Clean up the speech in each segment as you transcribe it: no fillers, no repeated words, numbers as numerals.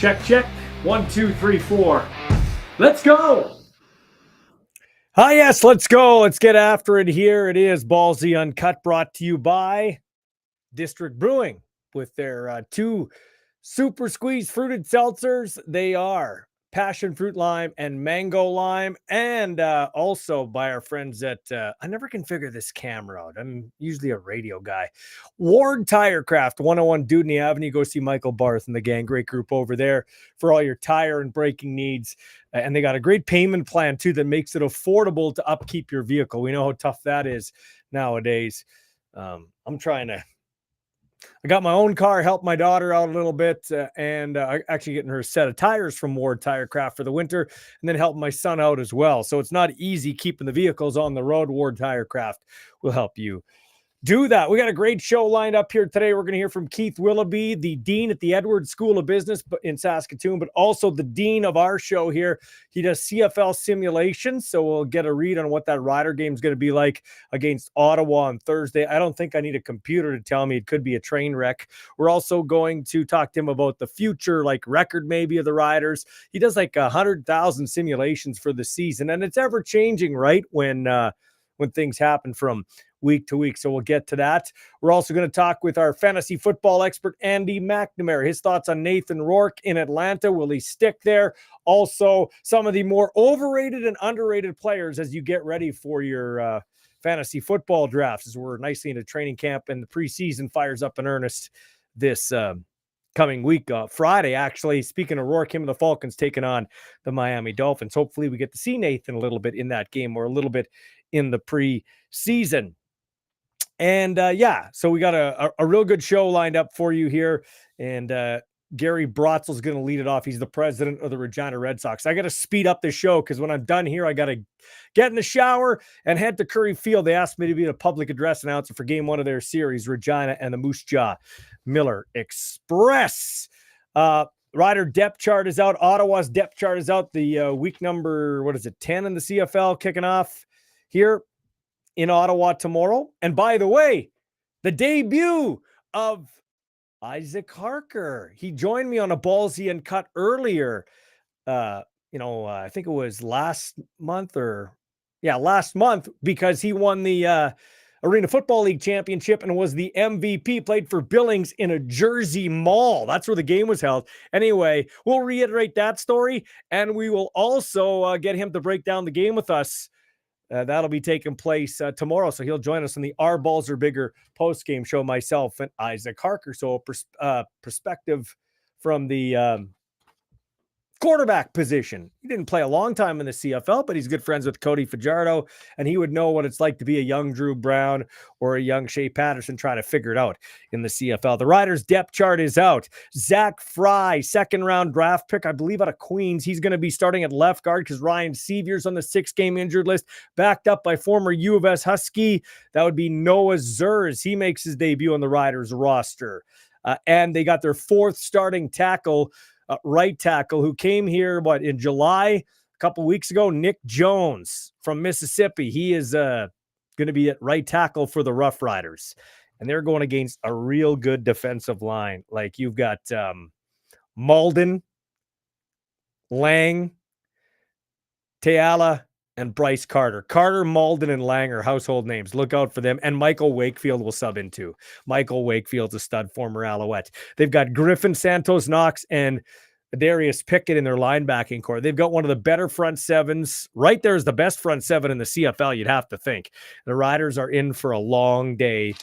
Check, check. 1, 2, 3, 4. Let's go. Hi, yes, let's go. Let's get after it here. It is Ballsy Uncut, brought to you by District Brewing with their two super squeeze fruited seltzers. They are passion fruit lime and mango lime, and also by our friends at I never can figure this camera out. I'm usually a radio guy. Ward Tirecraft, 101 Dudney Avenue. Go see Michael Barth and the gang. Great group over there for all your tire and braking needs. And they got a great payment plan too that makes it affordable to upkeep your vehicle. We know how tough that is nowadays. I got my own car, helped my daughter out a little bit, and actually getting her a set of tires from Ward Tirecraft for the winter, and then helping my son out as well. So it's not easy keeping the vehicles on the road. Ward Tirecraft will help you do that. We got a great show lined up here today. We're going to hear from Keith Willoughy, the dean at the Edwards School of Business in Saskatoon, but also the dean of our show here. He does CFL simulations, so we'll get a read on what that Rider game is going to be like against Ottawa on Thursday. I don't think I need a computer to tell me it could be a train wreck. We're also going to talk to him about the future, like record maybe of the Riders. He does like 100,000 simulations for the season, and it's ever changing, right? When things happen from week to week. So we'll get to that. We're also going to talk with our fantasy football expert, Andy McNamara. His thoughts on Nathan Rourke in Atlanta. Will he stick there? Also, some of the more overrated and underrated players as you get ready for your fantasy football drafts, as we're nicely into training camp and the preseason fires up in earnest this coming week. Friday, actually, speaking of Rourke, him and the Falcons taking on the Miami Dolphins. Hopefully we get to see Nathan a little bit in that game, or a little bit in the preseason. And so we got a real good show lined up for you here. And Gary Brotzel's going to lead it off. He's the president of the Regina Red Sox. I got to speed up the show because when I'm done here, I got to get in the shower and head to Curry Field. They asked me to be a public address announcer for game one of their series, Regina and the Moose Jaw Miller Express. Rider depth chart is out. Ottawa's depth chart is out. The week number, 10 in the CFL kicking off here in Ottawa tomorrow. And by the way, the debut of Isaac Harker. He joined me on a Ballsy Uncut earlier. I think it was last month, because he won the Arena Football League championship and was the MVP, played for Billings in a Jersey mall. That's where the game was held. Anyway, we'll reiterate that story, and we will also get him to break down the game with us. That'll be taking place tomorrow. So he'll join us on the Our Balls Are Bigger post-game show, myself and Isaac Harker. So a perspective from the quarterback position. He didn't play a long time in the CFL, but he's good friends with Cody Fajardo, and he would know what it's like to be a young Drew Brown or a young Shea Patterson trying to figure it out in the CFL. The Riders depth chart is out. Zach Fry, second-round draft pick, I believe out of Queens. He's going to be starting at left guard because Ryan Seavier's on the 6-game injured list, backed up by former U of S Husky. That would be Noah Zers. He makes his debut on the Riders roster. And they got their fourth starting tackle, right tackle, who came here, in July, a couple weeks ago, Nick Jones from Mississippi. He is going to be at right tackle for the Rough Riders. And they're going against a real good defensive line. Like you've got Malden, Lang, Teala, and Bryce Carter. Carter, Malden, and Lang are household names. Look out for them. And Michael Wakefield will sub in too. Michael Wakefield's a stud, former Alouette. They've got Griffin, Santos, Knox, and Darius Pickett in their linebacking core. They've got one of the better front sevens. Right there is the best front seven in the CFL, you'd have to think. The Riders are in for a long day,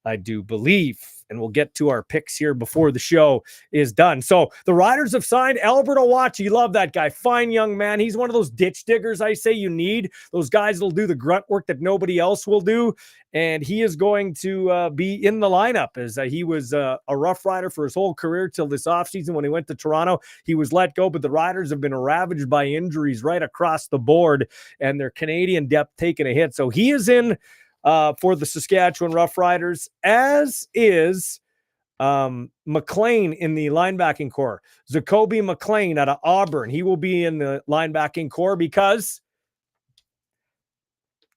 I do believe. And we'll get to our picks here before the show is done. So the Riders have signed Albert Owachi. Love that guy. Fine young man. He's one of those ditch diggers I say you need. Those guys that'll do the grunt work that nobody else will do. And he is going to be in the lineup, as he was a Rough Rider for his whole career till this offseason when he went to Toronto. He was let go, but the Riders have been ravaged by injuries right across the board, and their Canadian depth taking a hit. So he is in for the Saskatchewan Rough Riders, as is McLean in the linebacking core. Zacoby McLean out of Auburn. He will be in the linebacking core because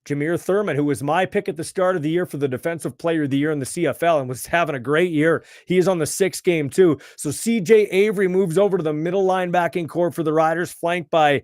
Jameer Thurman, who was my pick at the start of the year for the Defensive Player of the Year in the CFL and was having a great year. He is on the 6th game too. So CJ Avery moves over to the middle linebacking core for the Riders, flanked by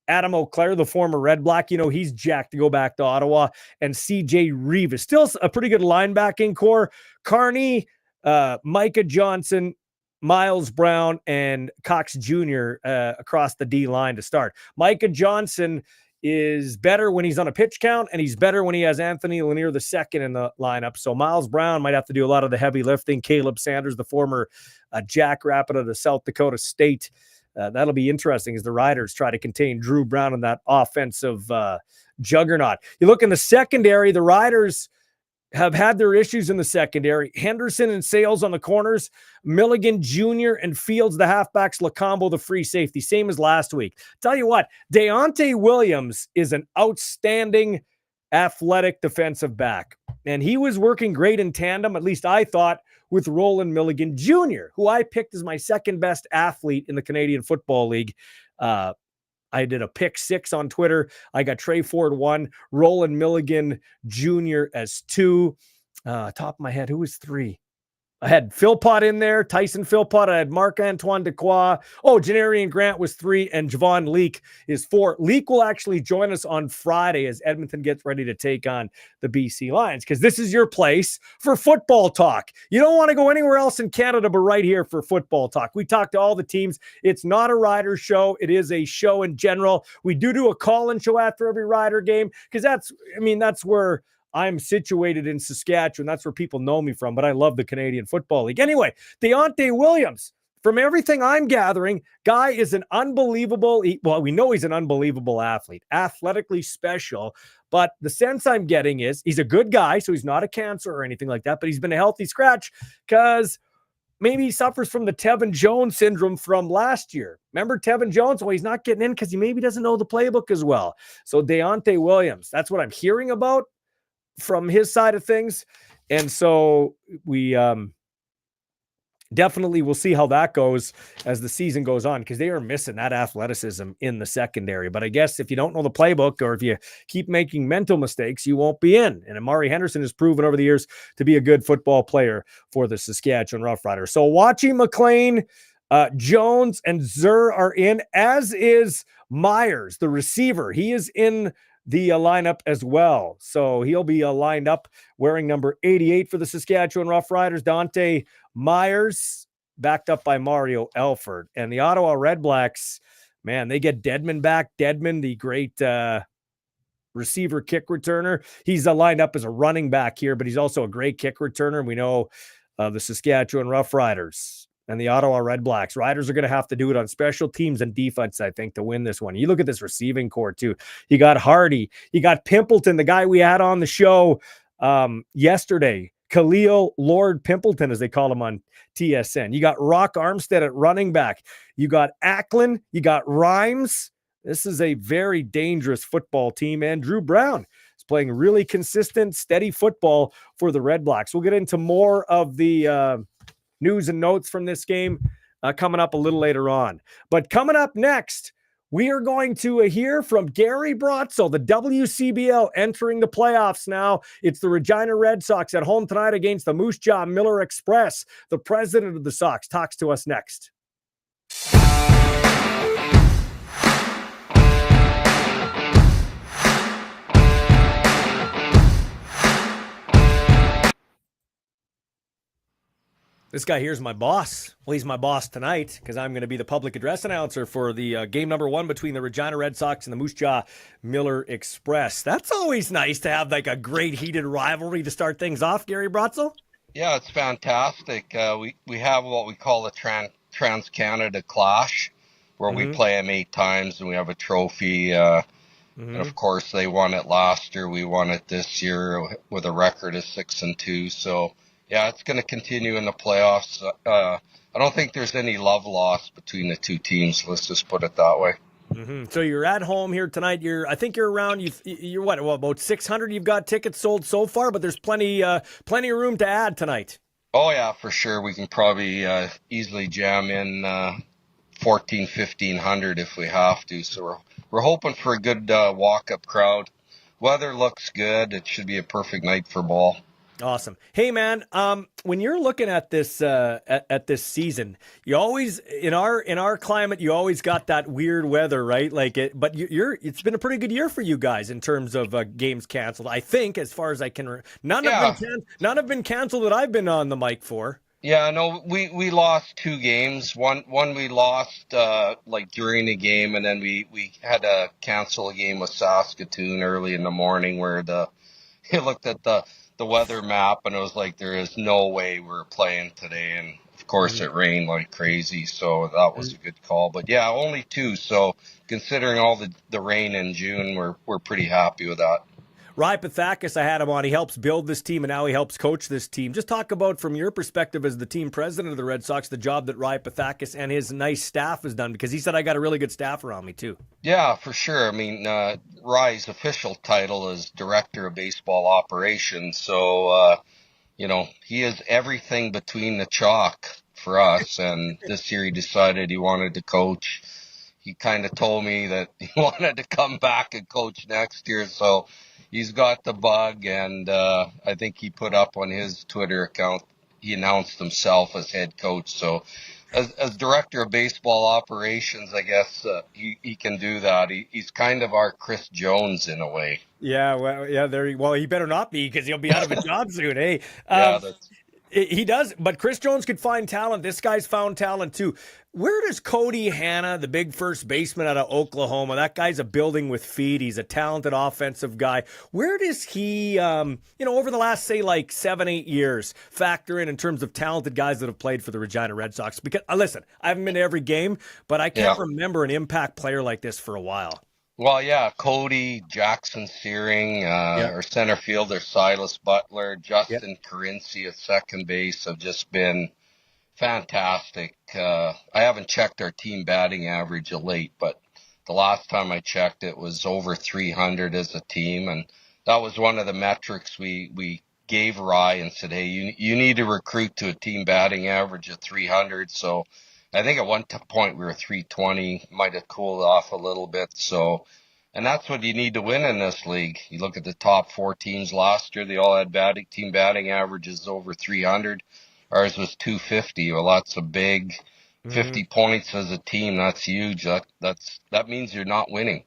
Adam O'Clair, the former Red Black. He's jacked to go back to Ottawa. And CJ Reeve is still a pretty good linebacking core. Carney, Micah Johnson, Miles Brown, and Cox Jr. Across the D line to start. Micah Johnson is better when he's on a pitch count, and he's better when he has Anthony Lanier II in the lineup. So Miles Brown might have to do a lot of the heavy lifting. Caleb Sanders, the former Jackrabbit of the South Dakota State. That'll be interesting as the Riders try to contain Drew Brown in that offensive juggernaut. You look in the secondary, the Riders have had their issues in the secondary. Henderson and Sales on the corners, Milligan Jr. and Fields, the halfbacks, Lacombo, the free safety, same as last week. Tell you what, Deontay Williams is an outstanding athletic defensive back, and he was working great in tandem, at least I thought, with Roland Milligan Jr., who I picked as my second best athlete in the Canadian Football League. I did a pick 6 on Twitter. I got Trey Ford 1, Roland Milligan Jr. as 2. Top of my head, who was 3? I had Philpott in there, Tyson Philpott. I had Marc-Antoine Dequoy. Oh, Janarian Grant was 3, and Javon Leake is 4. Leake will actually join us on Friday as Edmonton gets ready to take on the BC Lions, because this is your place for football talk. You don't want to go anywhere else in Canada but right here for football talk. We talk to all the teams. It's not a Rider show. It is a show in general. We do a call-in show after every Rider game, because that's where I'm situated in Saskatchewan. That's where people know me from, but I love the Canadian Football League. Anyway, Deontay Williams, from everything I'm gathering, guy is an unbelievable, we know he's an unbelievable athlete, athletically special, but the sense I'm getting is he's a good guy, so he's not a cancer or anything like that, but he's been a healthy scratch because maybe he suffers from the Tevin Jones syndrome from last year. Remember Tevin Jones? Well, he's not getting in because he maybe doesn't know the playbook as well. So Deontay Williams, that's what I'm hearing about from his side of things. And so we definitely will see how that goes as the season goes on, because they are missing that athleticism in the secondary. But I guess if you don't know the playbook, or if you keep making mental mistakes, you won't be in. And Amari Henderson has proven over the years to be a good football player for the Saskatchewan Roughriders. So Watchie McLean, Jones, and Zur are in, as is Myers, the receiver. He is in the lineup as well. So he'll be lined up wearing number 88 for the Saskatchewan Roughriders. Dante Myers, backed up by Mario Elford. And the Ottawa Redblacks, man, they get Dedman back. Dedman, the great receiver kick returner. He's lined up as a running back here, but he's also a great kick returner. We know the Saskatchewan Roughriders and the Ottawa Redblacks. Riders are going to have to do it on special teams and defense, I think, to win this one. You look at this receiving core, too. You got Hardy. You got Pimpleton, the guy we had on the show yesterday. Khalil Lord Pimpleton, as they call him on TSN. You got Rock Armstead at running back. You got Ackland. You got Rhymes. This is a very dangerous football team. And Drew Brown is playing really consistent, steady football for the Redblacks. We'll get into more of the news and notes from this game coming up a little later on. But coming up next, we are going to hear from Gary Brotzel, the WCBL entering the playoffs now. It's the Regina Red Sox at home tonight against the Moose Jaw Miller Express. The president of the Sox talks to us next. This guy here is my boss. Well, he's my boss tonight because I'm going to be the public address announcer for the game number 1 between the Regina Red Sox and the Moose Jaw Miller Express. That's always nice to have like a great heated rivalry to start things off, Gary Brotzel. Yeah, it's fantastic. We have what we call a Trans-Canada Clash, where we play them 8 times and we have a trophy. And of course, they won it last year. We won it this year with a record of 6-2. So yeah, it's going to continue in the playoffs. I don't think there's any love lost between the two teams. Let's just put it that way. So you're at home here tonight. I think you're around. You're what? Well, about 600. You've got tickets sold so far, but there's plenty of room to add tonight. Oh yeah, for sure. We can probably easily jam in 1,500 if we have to. So we're hoping for a good walk-up crowd. weather looks good. It should be a perfect night for ball. Awesome. Hey man, when you're looking at this at this season, you always in our climate, you always got that weird weather, right? Like it, but it's been a pretty good year for you guys in terms of games canceled. I think, as far as I can, none have been canceled that I've been on the mic for. Yeah, no, we lost 2 games. One we lost like during the game, and then we had to cancel a game with Saskatoon early in the morning where he looked at the weather map and it was like there is no way we're playing today, and of course it rained like crazy, so that was a good call. But yeah, only 2. So considering all the rain in June, we're pretty happy with that. Riders-Redblacks, I had him on. He helps build this team, and now he helps coach this team. Just talk about, from your perspective as the team president of the Red Sox, the job that Riders-Redblacks and his nice staff has done, because he said, I got a really good staff around me too. Yeah, for sure. I mean, Rye's official title is Director of Baseball Operations, so he is everything between the chalk for us. And this year he decided he wanted to coach. He kind of told me that he wanted to come back and coach next year, so he's got the bug, and I think he put up on his Twitter account, he announced himself as head coach. So as Director of Baseball Operations, I guess he can do that. He's kind of our Chris Jones in a way. Yeah, well, he better not be, because he'll be out of a job soon, hey? He does, but Chris Jones could find talent. This guy's found talent too. Where does Cody Hanna, the big first baseman out of Oklahoma, that guy's a building with feet. He's a talented offensive guy. Where does he, over the last, say, like 7-8 years, factor in terms of talented guys that have played for the Regina Red Sox? Because, listen, I haven't been to every game, but I can't remember an impact player like this for a while. Well, yeah, Cody, Jackson Searing, our center fielder, Silas Butler, Justin Carinci at second base have just been fantastic. I haven't checked our team batting average of late, but the last time I checked, it was over 300 as a team. And that was one of the metrics we gave Rye and said, hey, you need to recruit to a team batting average of 300. So I think at one point we were 320, might have cooled off a little bit. So, and that's what you need to win in this league. You look at the top 4 teams last year, they all had team batting averages over 300. Ours was 250. Well, that's a big 50 points as a team. That's huge. That means you're not winning.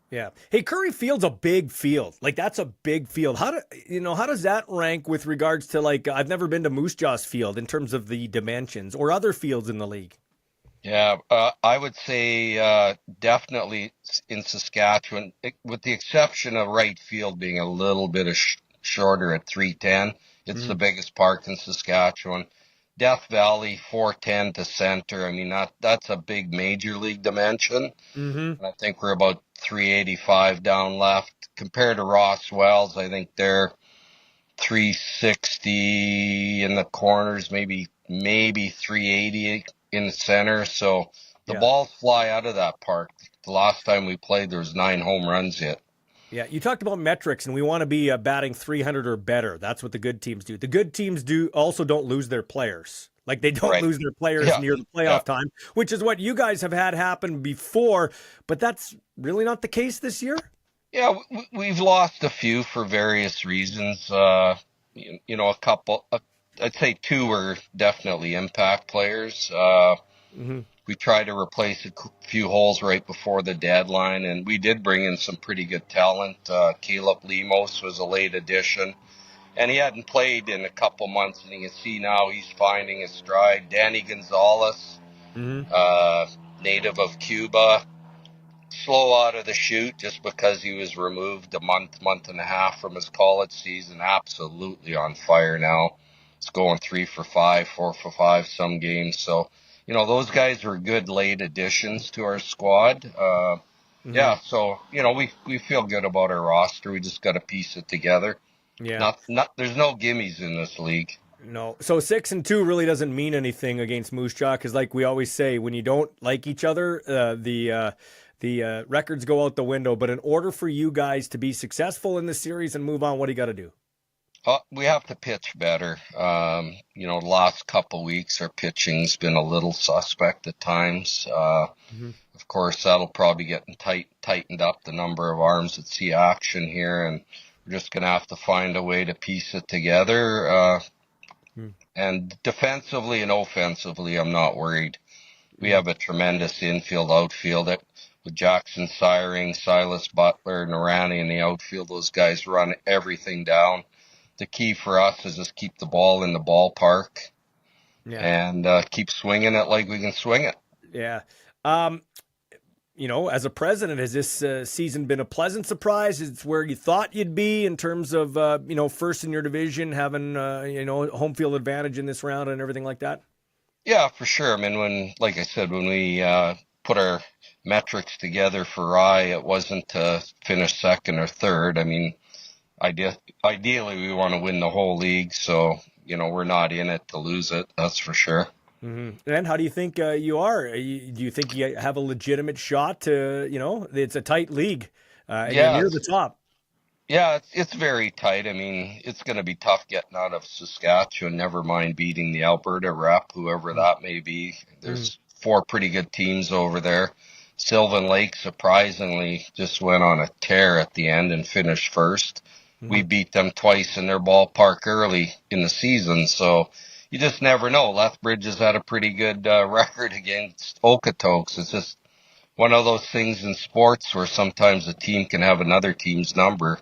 Yeah. Hey, Curry Field's a big field. Like, that's a big field. How does that rank with regards to, like, I've never been to Moose Jaw's field in terms of the dimensions or other fields in the league? Yeah, I would say definitely in Saskatchewan, with the exception of right field being a little bit shorter at 310. It's the biggest park in Saskatchewan. Death Valley, 410 to center. I mean, that's a big major league dimension. And I think we're about 385 down left. Compared to Ross Wells, I think they're 360 in the corners, maybe 380 in the center. So the balls fly out of that park. The last time we played, there was 9 home runs hit. Yeah, you talked about metrics, and we want to be batting 300 or better. That's what the good teams do. The good teams don't lose their players. Like, they don't lose their players near the playoff time, which is what you guys have had happen before. But that's really not the case this year? Yeah, we've lost a few for various reasons. A couple, I'd say 2 were definitely impact players. We tried to replace a few holes right before the deadline, and we did bring in some pretty good talent. Caleb Lemos was a late addition, and he hadn't played in a couple months, and you can see now he's finding his stride. Danny Gonzalez, native of Cuba, slow out of the chute just because he was removed a month and a half from his college season. Absolutely on fire now. It's going 3 for 5, 4 for 5 some games. So, those guys were good late additions to our squad. So, we feel good about our roster. We just got to piece it together. Yeah. There's no gimmies in this league. No. So 6-2 really doesn't mean anything against Moose Jaw, because like we always say, when you don't like each other, the records go out the window. But in order for you guys to be successful in this series and move on, what do you got to do? We have to pitch better. The last couple weeks, our pitching's been a little suspect at times. Of course, that'll probably get tightened up, the number of arms that see action here, and we're just going to have to find a way to piece it together. And defensively and offensively, I'm not worried. We have a tremendous infield, outfield. With Jackson Siring, Silas Butler, Narani in the outfield, those guys run everything down. The key for us is just keep the ball in the ballpark and keep swinging it like we can swing it. Yeah. As a president, has this season been a pleasant surprise? Is it where you thought you'd be in terms of, first in your division, having, home field advantage in this round and everything like that? Yeah, for sure. I mean, like I said, when we put our metrics together for Rye, it wasn't to finish second or third. I mean, ideally, we want to win the whole league, so, we're not in it to lose it, that's for sure. Mm-hmm. And how do you think you are? Do you think you have a legitimate shot to, it's a tight league, and you're near the top? Yeah, it's very tight. I mean, it's going to be tough getting out of Saskatchewan, never mind beating the Alberta rep, whoever that may be. There's 4 pretty good teams over there. Sylvan Lake, surprisingly, just went on a tear at the end and finished first. We beat them twice in their ballpark early in the season, so you just never know. Lethbridge has had a pretty good record against Okotoks. It's just one of those things in sports where sometimes a team can have another team's number.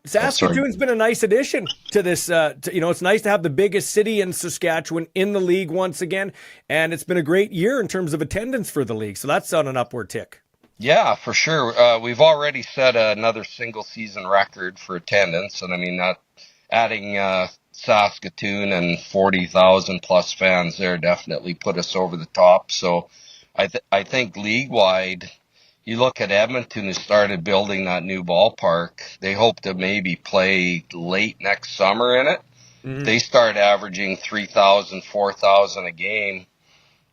Saskatoon's been a nice addition to this. It's nice to have the biggest city in Saskatchewan in the league once again, and it's been a great year in terms of attendance for the league. So that's on an upward tick. Yeah, for sure. We've already set another single season record for attendance, and I mean that adding Saskatoon and 40,000 plus fans there definitely put us over the top. So I think league wide, you look at Edmonton, who started building that new ballpark. They hope to maybe play late next summer in it. They start averaging 3,000, 4,000 a game.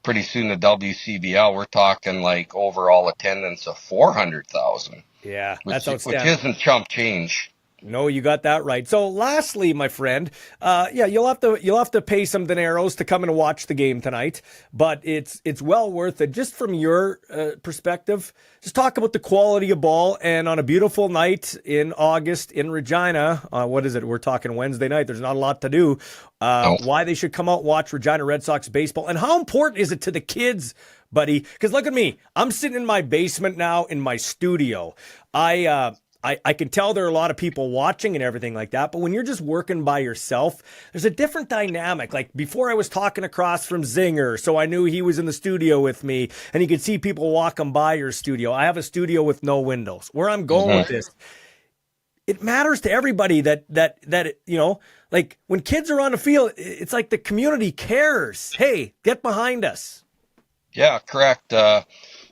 Pretty soon the WCBL, we're talking like overall attendance of 400,000. Yeah, that's outstanding. Which isn't chump change. No, you got that right. So lastly, my friend, you'll have to pay some dineros to come and watch the game tonight, but it's well worth it. Just from your perspective, just talk about the quality of ball, and on a beautiful night in August in Regina, what is it? We're talking Wednesday night. There's not a lot to do. Why they should come out and watch Regina Red Sox baseball, and how important is it to the kids, buddy? Because look at me. I'm sitting in my basement now in my studio. I can tell there are a lot of people watching and everything like that, but when you're just working by yourself, there's a different dynamic. Like before, I was talking across from Zinger, so I knew he was in the studio with me, and you could see people walking by your studio. I have a studio with no windows. Where I'm going with this, it matters to everybody that like when kids are on the field, it's like the community cares. Hey, get behind us. Yeah, correct.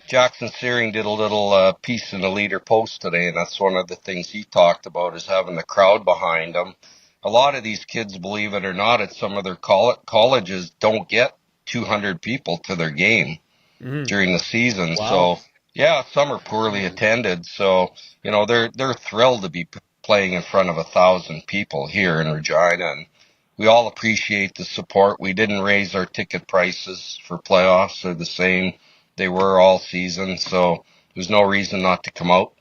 Jackson Searing did a little piece in the Leader Post today, and that's one of the things he talked about is having the crowd behind them. A lot of these kids, believe it or not, at some of their colleges don't get 200 people to their game during the season. Wow. So, yeah, some are poorly attended. So, they're thrilled to be playing in front of 1,000 people here in Regina, and we all appreciate the support. We didn't raise our ticket prices for playoffs. They're the same they were all season, so there's no reason not to come out.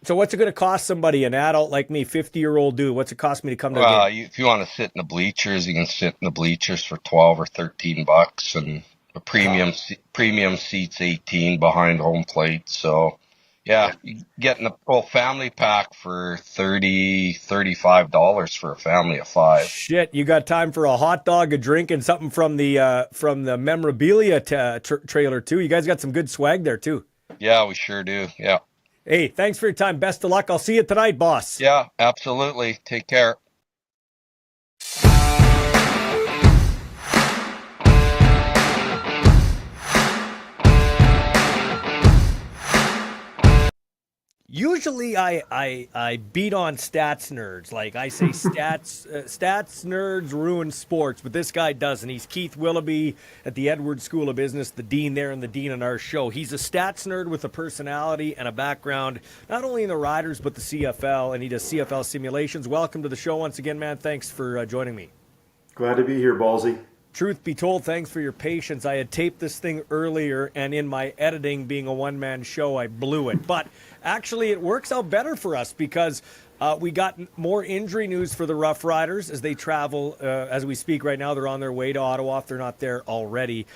So what's it going to cost somebody, an adult like me, 50-year-old dude? What's it cost me to come to the game? If you want to sit in the bleachers, you can sit in the bleachers for $12 or $13, and a premium seats 18 behind home plate. So, yeah, you're getting a full family pack for $30, $35 for a family of 5. Shit, you got time for a hot dog, a drink, and something from the memorabilia trailer too. You guys got some good swag there too. Yeah, we sure do. Yeah. Hey, thanks for your time. Best of luck. I'll see you tonight, boss. Yeah, absolutely. Take care. Usually I beat on stats nerds. Like I say stats nerds ruin sports, but this guy doesn't. He's Keith Willoughy at the Edwards School of Business, the dean there and the dean on our show. He's a stats nerd with a personality and a background, not only in the Riders, but the CFL, and he does CFL simulations. Welcome to the show once again, man. Thanks for joining me. Glad to be here, Ballsy. Truth be told, thanks for your patience. I had taped this thing earlier, and in my editing, being a one-man show, I blew it. But actually, it works out better for us because we got more injury news for the Rough Riders as they travel. As we speak right now, they're on their way to Ottawa if they're not there already.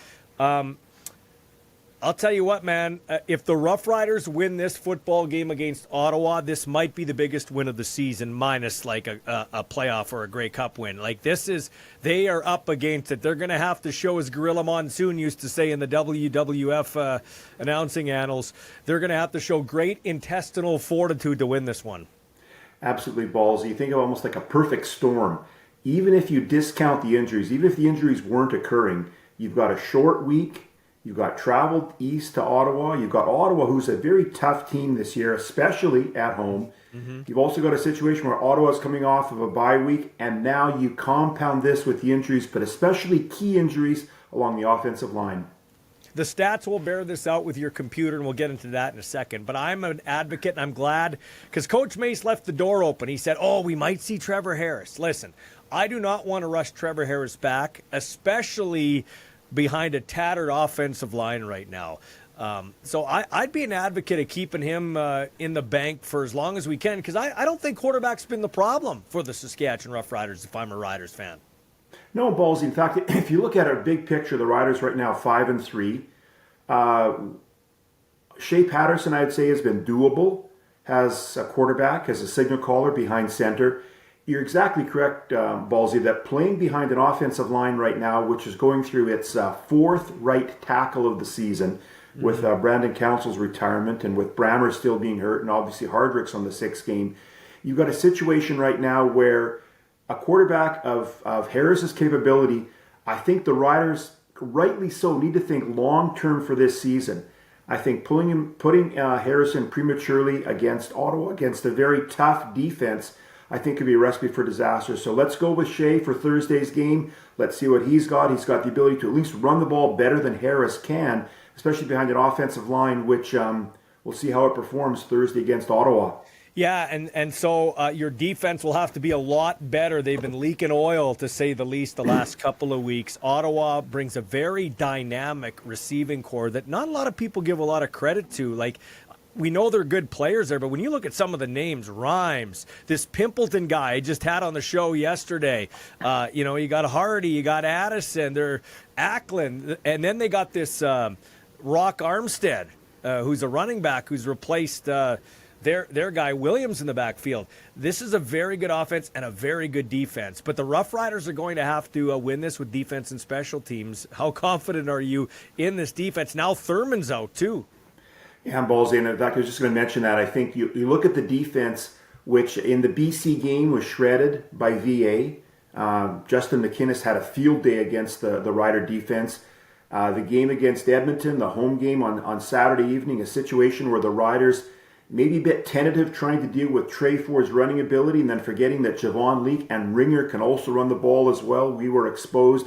I'll tell you what, man, if the Rough Riders win this football game against Ottawa, this might be the biggest win of the season, minus like a playoff or a Grey Cup win. Like they are up against it. They're going to have to show, as Gorilla Monsoon used to say in the WWF announcing annals, they're going to have to show great intestinal fortitude to win this one. Absolutely, Ballsy. You think of almost like a perfect storm. Even if you discount the injuries, even if the injuries weren't occurring, you've got a short week. You've got traveled east to Ottawa. You've got Ottawa, who's a very tough team this year, especially at home. Mm-hmm. You've also got a situation where Ottawa's coming off of a bye week, and now you compound this with the injuries, but especially key injuries along the offensive line. The stats will bear this out with your computer, and we'll get into that in a second. But I'm an advocate, and I'm glad, because Coach Mace left the door open. He said, we might see Trevor Harris. Listen, I do not want to rush Trevor Harris back, especially behind a tattered offensive line right now. So I'd be an advocate of keeping him in the bank for as long as we can, because I don't think quarterback's been the problem for the Saskatchewan Rough Riders if I'm a Riders fan. No, Ballsy. In fact, if you look at our big picture, the Riders right now 5-3. Shea Patterson, I'd say, has been doable. Has a quarterback, has a signal caller behind center. You're exactly correct, Ballsy, that playing behind an offensive line right now, which is going through its fourth right tackle of the season, with Brandon Council's retirement and with Brammer still being hurt and obviously Hardrick's on the 6th game, you've got a situation right now where a quarterback of Harris's capability, I think the Riders, rightly so, need to think long-term for this season. I think putting Harrison prematurely against Ottawa, against a very tough defense, I think could be a recipe for disaster. So let's go with Shea for Thursday's game. Let's see what he's got. He's got the ability to at least run the ball better than Harris can, especially behind an offensive line, which we'll see how it performs Thursday against Ottawa. Yeah, and so your defense will have to be a lot better. They've been leaking oil, to say the least, the last couple of weeks. Ottawa brings a very dynamic receiving core that not a lot of people give a lot of credit to. Like, we know they're good players there, but when you look at some of the names, Rhymes, this Pimpleton guy I just had on the show yesterday, you got Hardy, you got Addison, they're Ackland, and then they got this Rock Armstead, who's a running back who's replaced their guy Williams in the backfield. This is a very good offense and a very good defense, but the Rough Riders are going to have to win this with defense and special teams. How confident are you in this defense? Now Thurman's out too. Yeah, Ballsy, and in fact, I was just going to mention that. I think you look at the defense, which in the BC game was shredded by VA. Justin McInnes had a field day against the Rider defense. The game against Edmonton, the home game on Saturday evening, a situation where the Riders maybe a bit tentative trying to deal with Trey Ford's running ability and then forgetting that Javon Leake and Ringer can also run the ball as well. We were exposed.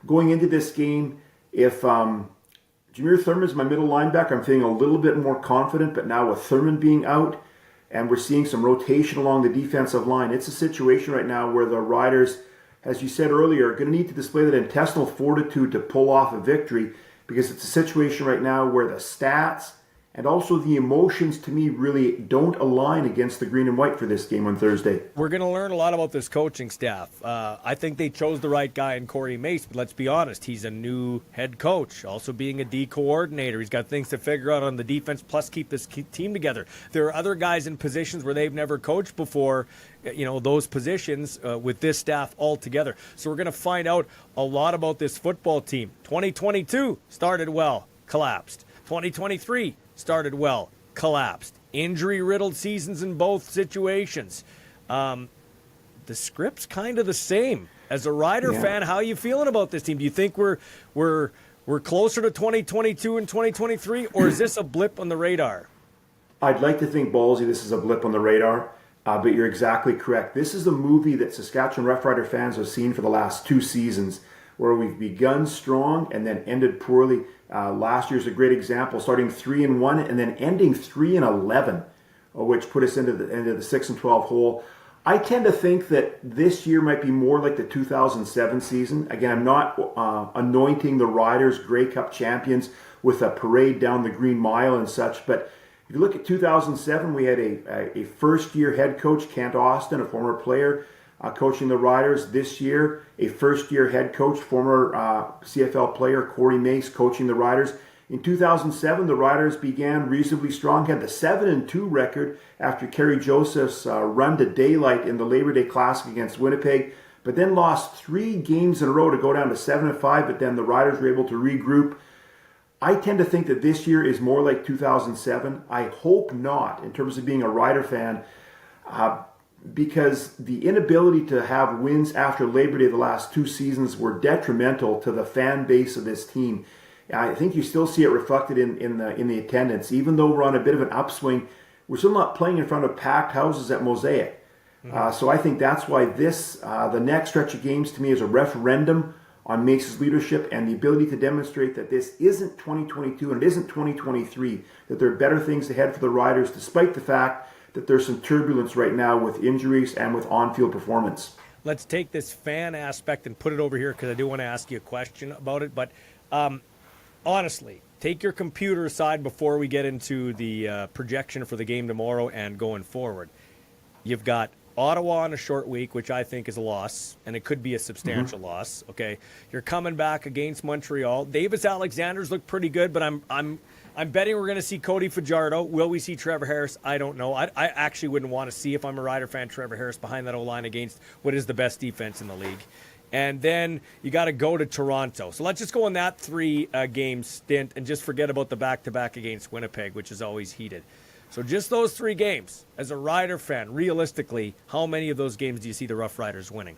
Going into this game, if Jameer Thurman's my middle linebacker, I'm feeling a little bit more confident, but now with Thurman being out and we're seeing some rotation along the defensive line, it's a situation right now where the Riders, as you said earlier, are going to need to display that intestinal fortitude to pull off a victory, because it's a situation right now where the stats and also the emotions, to me, really don't align against the green and white for this game on Thursday. We're going to learn a lot about this coaching staff. I think they chose the right guy in Corey Mace, but let's be honest, he's a new head coach, also being a D coordinator. He's got things to figure out on the defense, plus keep this team together. There are other guys in positions where they've never coached before, those positions with this staff all together. So we're going to find out a lot about this football team. 2022 started well, collapsed. 2023 started well, collapsed. Injury-riddled seasons in both situations. The script's kind of the same. As a Rider fan, how are you feeling about this team? Do you think we're closer to 2022 and 2023, or is this a blip on the radar? I'd like to think, Ballsy, this is a blip on the radar, but you're exactly correct. This is a movie that Saskatchewan Roughrider fans have seen for the last 2 seasons, where we've begun strong and then ended poorly. Last year's a great example, starting 3-1 and then ending 3-11, which put us into the 6-12 hole. I tend to think that this year might be more like the 2007 season. Again, I'm not anointing the Riders Grey Cup champions with a parade down the Green Mile and such, but if you look at 2007, we had a first-year head coach, Kent Austin, a former player, coaching the Riders. This year, a first-year head coach, former CFL player, Corey Mace, coaching the Riders. In 2007, the Riders began reasonably strong, had the 7-2 record after Kerry Joseph's run to daylight in the Labor Day Classic against Winnipeg, but then lost 3 games in a row to go down to 7-5, but then the Riders were able to regroup. I tend to think that this year is more like 2007. I hope not, in terms of being a Rider fan, because the inability to have wins after Labor Day the last 2 seasons were detrimental to the fan base of this team. I think you still see it reflected in the attendance. Even though we're on a bit of an upswing, we're still not playing in front of packed houses at Mosaic. So I think that's why the next stretch of games to me is a referendum on Mace's leadership and the ability to demonstrate that this isn't 2022 and it isn't 2023, that there are better things ahead for the Riders, despite the fact that there's some turbulence right now with injuries and with on-field performance. Let's take this fan aspect and put it over here, because I do want to ask you a question about it. But honestly, take your computer aside before we get into the projection for the game tomorrow and going forward. You've got Ottawa on a short week, which I think is a loss, and it could be a substantial loss. Okay, you're coming back against Montreal. Davis Alexander's looked pretty good, but I'm betting we're going to see Cody Fajardo. Will we see Trevor Harris? I don't know. I actually wouldn't want to see, if I'm a Rider fan, Trevor Harris behind that O-line against what is the best defense in the league. And then you got to go to Toronto. So let's just go on that 3-game stint and just forget about the back-to-back against Winnipeg, which is always heated. So just those 3 games, as a Rider fan, realistically, how many of those games do you see the Rough Riders winning?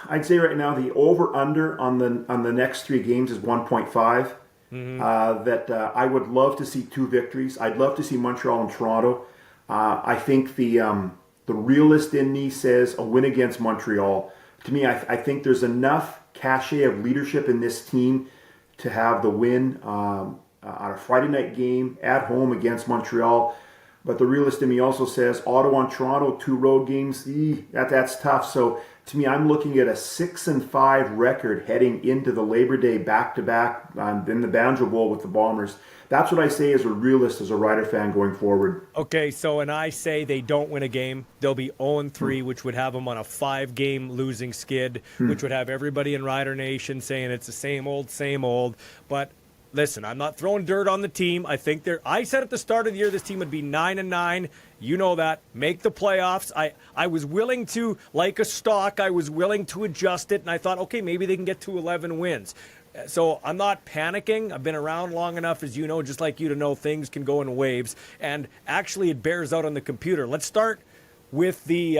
I'd say right now the over/under on the next 3 games is 1.5. I would love to see 2 victories. I'd love to see Montreal and Toronto. I think the realist in me says a win against Montreal. To me, I think there's enough cachet of leadership in this team to have the win on a Friday night game at home against Montreal. But the realist in me also says Ottawa and Toronto, 2 road games, that's tough. So to me, I'm looking at a 6-5 record heading into the Labor Day back-to-back in the Banjo Bowl with the Bombers. That's what I say as a realist, as a Rider fan going forward. Okay, so and I say they don't win a game. They'll be 0-3, which would have them on a 5-game losing skid, which would have everybody in Rider Nation saying it's the same old. But listen, I'm not throwing dirt on the team. I think I said at the start of the year this team would be 9-9. You know that. Make the playoffs. I was willing to, like a stock, I was willing to adjust it, and I thought, okay, maybe they can get to 11 wins. So I'm not panicking. I've been around long enough, as you know, just like you, to know things can go in waves. And actually, it bears out on the computer. Let's start with the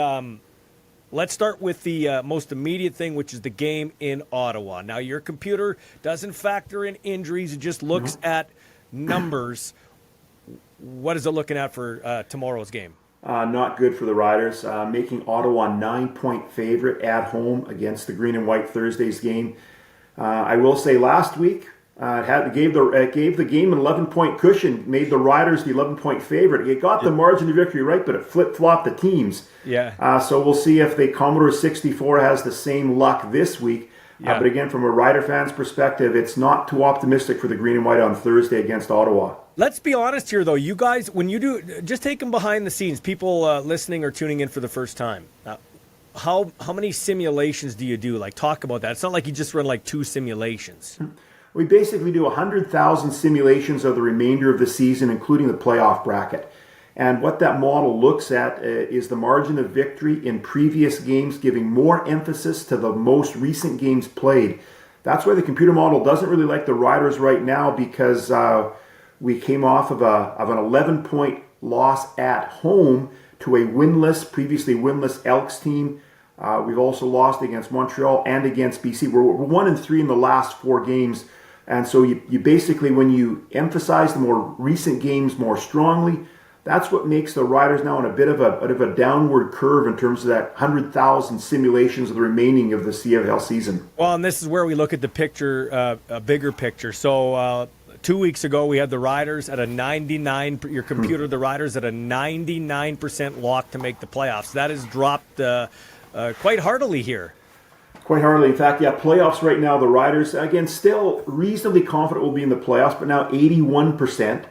most immediate thing, which is the game in Ottawa. Now, your computer doesn't factor in injuries. It just looks at numbers. What is it looking at for tomorrow's game? Not good for the Riders. Making Ottawa a 9-point favorite at home against the Green and White Thursday's game. I will say last week, gave the game an 11-point cushion, made the Riders the 11-point favorite. It got the margin of victory right, but it flip-flopped the teams. Yeah. So we'll see if the Commodore 64 has the same luck this week. Yeah. But again, from a Rider fan's perspective, it's not too optimistic for the Green and White on Thursday against Ottawa. Let's be honest here, though. You guys, when you do, just take them behind the scenes. People listening or tuning in for the first time. How many simulations do you do? Like, talk about that. It's not like you just run like 2 simulations. We basically do 100,000 simulations of the remainder of the season, including the playoff bracket. And what that model looks at is the margin of victory in previous games, giving more emphasis to the most recent games played. That's why the computer model doesn't really like the Riders right now, because we came off of an 11-point loss at home to a previously winless Elks team. We've also lost against Montreal and against BC. We're 1-3 in the last 4 games. And so you basically, when you emphasize the more recent games more strongly, that's what makes the Riders now on a bit of a downward curve in terms of that 100,000 simulations of the remaining of the CFL season. Well, and this is where we look at the picture, a bigger picture. So 2 weeks ago, we had the Riders at a 99. Your computer, the Riders at a 99% lock to make the playoffs. That has dropped quite heartily here. Quite hardly. In fact, playoffs right now, the Riders, again, still reasonably confident will be in the playoffs, but now 81%,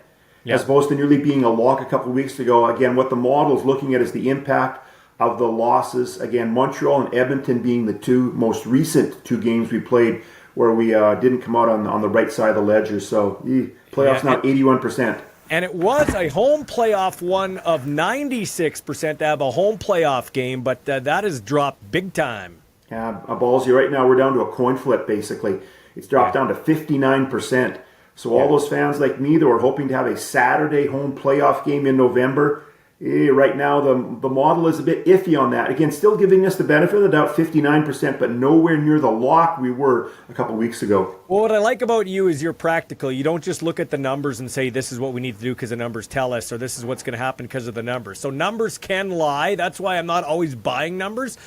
as opposed to nearly being a lock a couple of weeks ago. Again, what the model is looking at is the impact of the losses. Again, Montreal and Edmonton being the two most recent two games we played where we didn't come out on the right side of the ledger. So the playoffs now 81%. And it was a home playoff one of 96% to have a home playoff game, but that has dropped big time. Ballsy, right now we're down to a coin flip, basically. It's dropped down to 59%. So all those fans like me that were hoping to have a Saturday home playoff game in November, right now the model is a bit iffy on that. Again, still giving us the benefit of the doubt, 59%, but nowhere near the lock we were a couple weeks ago. Well, what I like about you is you're practical. You don't just look at the numbers and say this is what we need to do because the numbers tell us, or this is what's going to happen because of the numbers. So numbers can lie. That's why I'm not always buying numbers.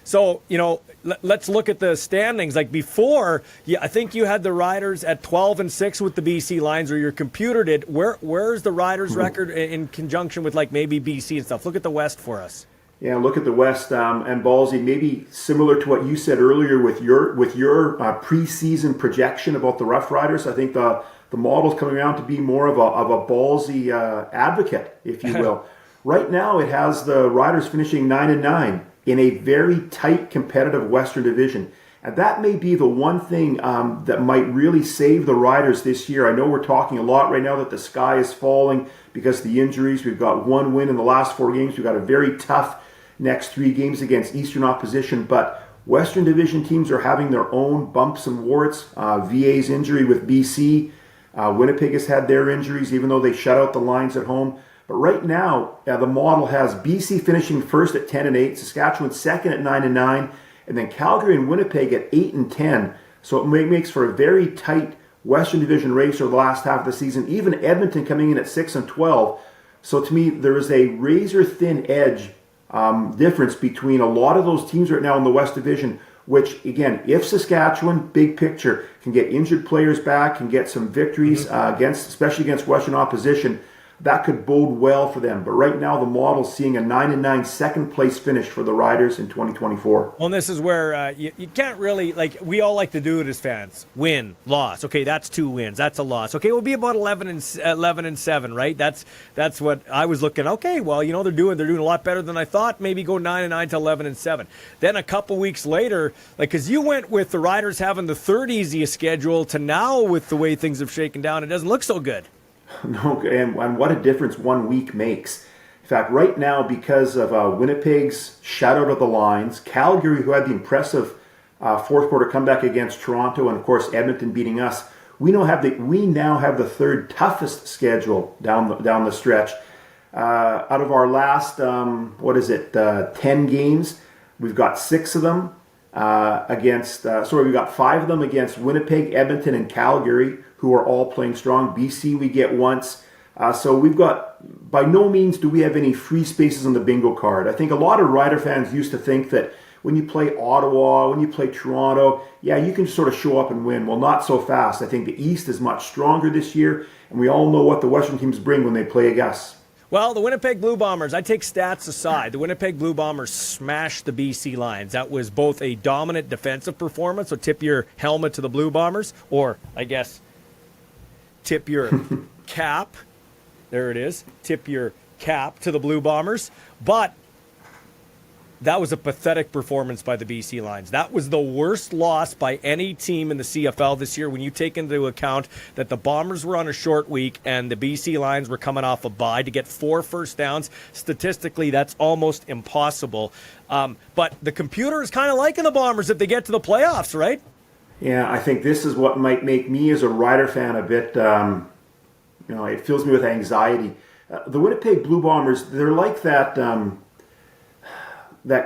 So, let's look at the standings. Like before, I think you had the Riders at 12-6 with the BC Lions, or your computer did. Where's the Riders record in conjunction with like maybe BC and stuff? Look at the West for us. Yeah, look at the West and Ballsy. Maybe similar to what you said earlier with your preseason projection about the Rough Riders. I think the model's coming around to be more of a Ballsy advocate, if you will. Right now, it has the Riders finishing 9-9 in a very tight, competitive Western Division. And that may be the one thing that might really save the Riders this year. I know we're talking a lot right now that the sky is falling because of the injuries. We've got one win in the last 4 games. We've got a very tough next 3 games against Eastern opposition. But Western Division teams are having their own bumps and warts. VA's injury with BC. Winnipeg has had their injuries, even though they shut out the Lions at home. But right now, the model has BC finishing first at 10-8, Saskatchewan second at 9-9, and then Calgary and Winnipeg at 8-10. So it makes for a very tight Western Division race over the last half of the season. Even Edmonton coming in at 6-12. So to me, there is a razor-thin edge difference between a lot of those teams right now in the West Division, which, again, if Saskatchewan, big picture, can get injured players back, can get some victories especially against Western opposition, that could bode well for them. But right now, the model's seeing a 9-9 second-place finish for the Riders in 2024. Well, this is where you can't really, we all like to do it as fans. Win, loss. Okay, that's 2 wins. That's a loss. Okay, we'll be about 11-7, right? That's what I was looking. Okay, well, they're doing a lot better than I thought. Maybe go 9-9 to 11-7. Then a couple weeks later, because you went with the Riders having the 3rd easiest schedule to now with the way things have shaken down, it doesn't look so good. No, and what a difference 1 week makes. In fact, right now, because of Winnipeg's shutout of the Lions, Calgary, who had the impressive fourth quarter comeback against Toronto, and of course Edmonton beating us, we now have the 3rd toughest schedule down the stretch. Out of our last 10 games, we've got 6 of them we've got 5 of them against Winnipeg, Edmonton, and Calgary, who are all playing strong. BC we get once. So we've got, by no means do we have any free spaces on the bingo card. I think a lot of Rider fans used to think that when you play Ottawa, when you play Toronto, you can sort of show up and win. Well, not so fast. I think the East is much stronger this year, and we all know what the Western teams bring when they play us. Well, the Winnipeg Blue Bombers, I take stats aside, the Winnipeg Blue Bombers smashed the BC Lions. That was both a dominant defensive performance, so tip your helmet to the Blue Bombers, or I guess tip your cap. There it is. Tip your cap to the Blue Bombers. But that was a pathetic performance by the BC Lions. That was the worst loss by any team in the CFL this year when you take into account that the Bombers were on a short week and the BC Lions were coming off a bye. To get 4 first downs, statistically, that's almost impossible. But the computer is kind of liking the Bombers if they get to the playoffs, right? Yeah, I think this is what might make me as a Rider fan a bit, it fills me with anxiety. The Winnipeg Blue Bombers, they're like that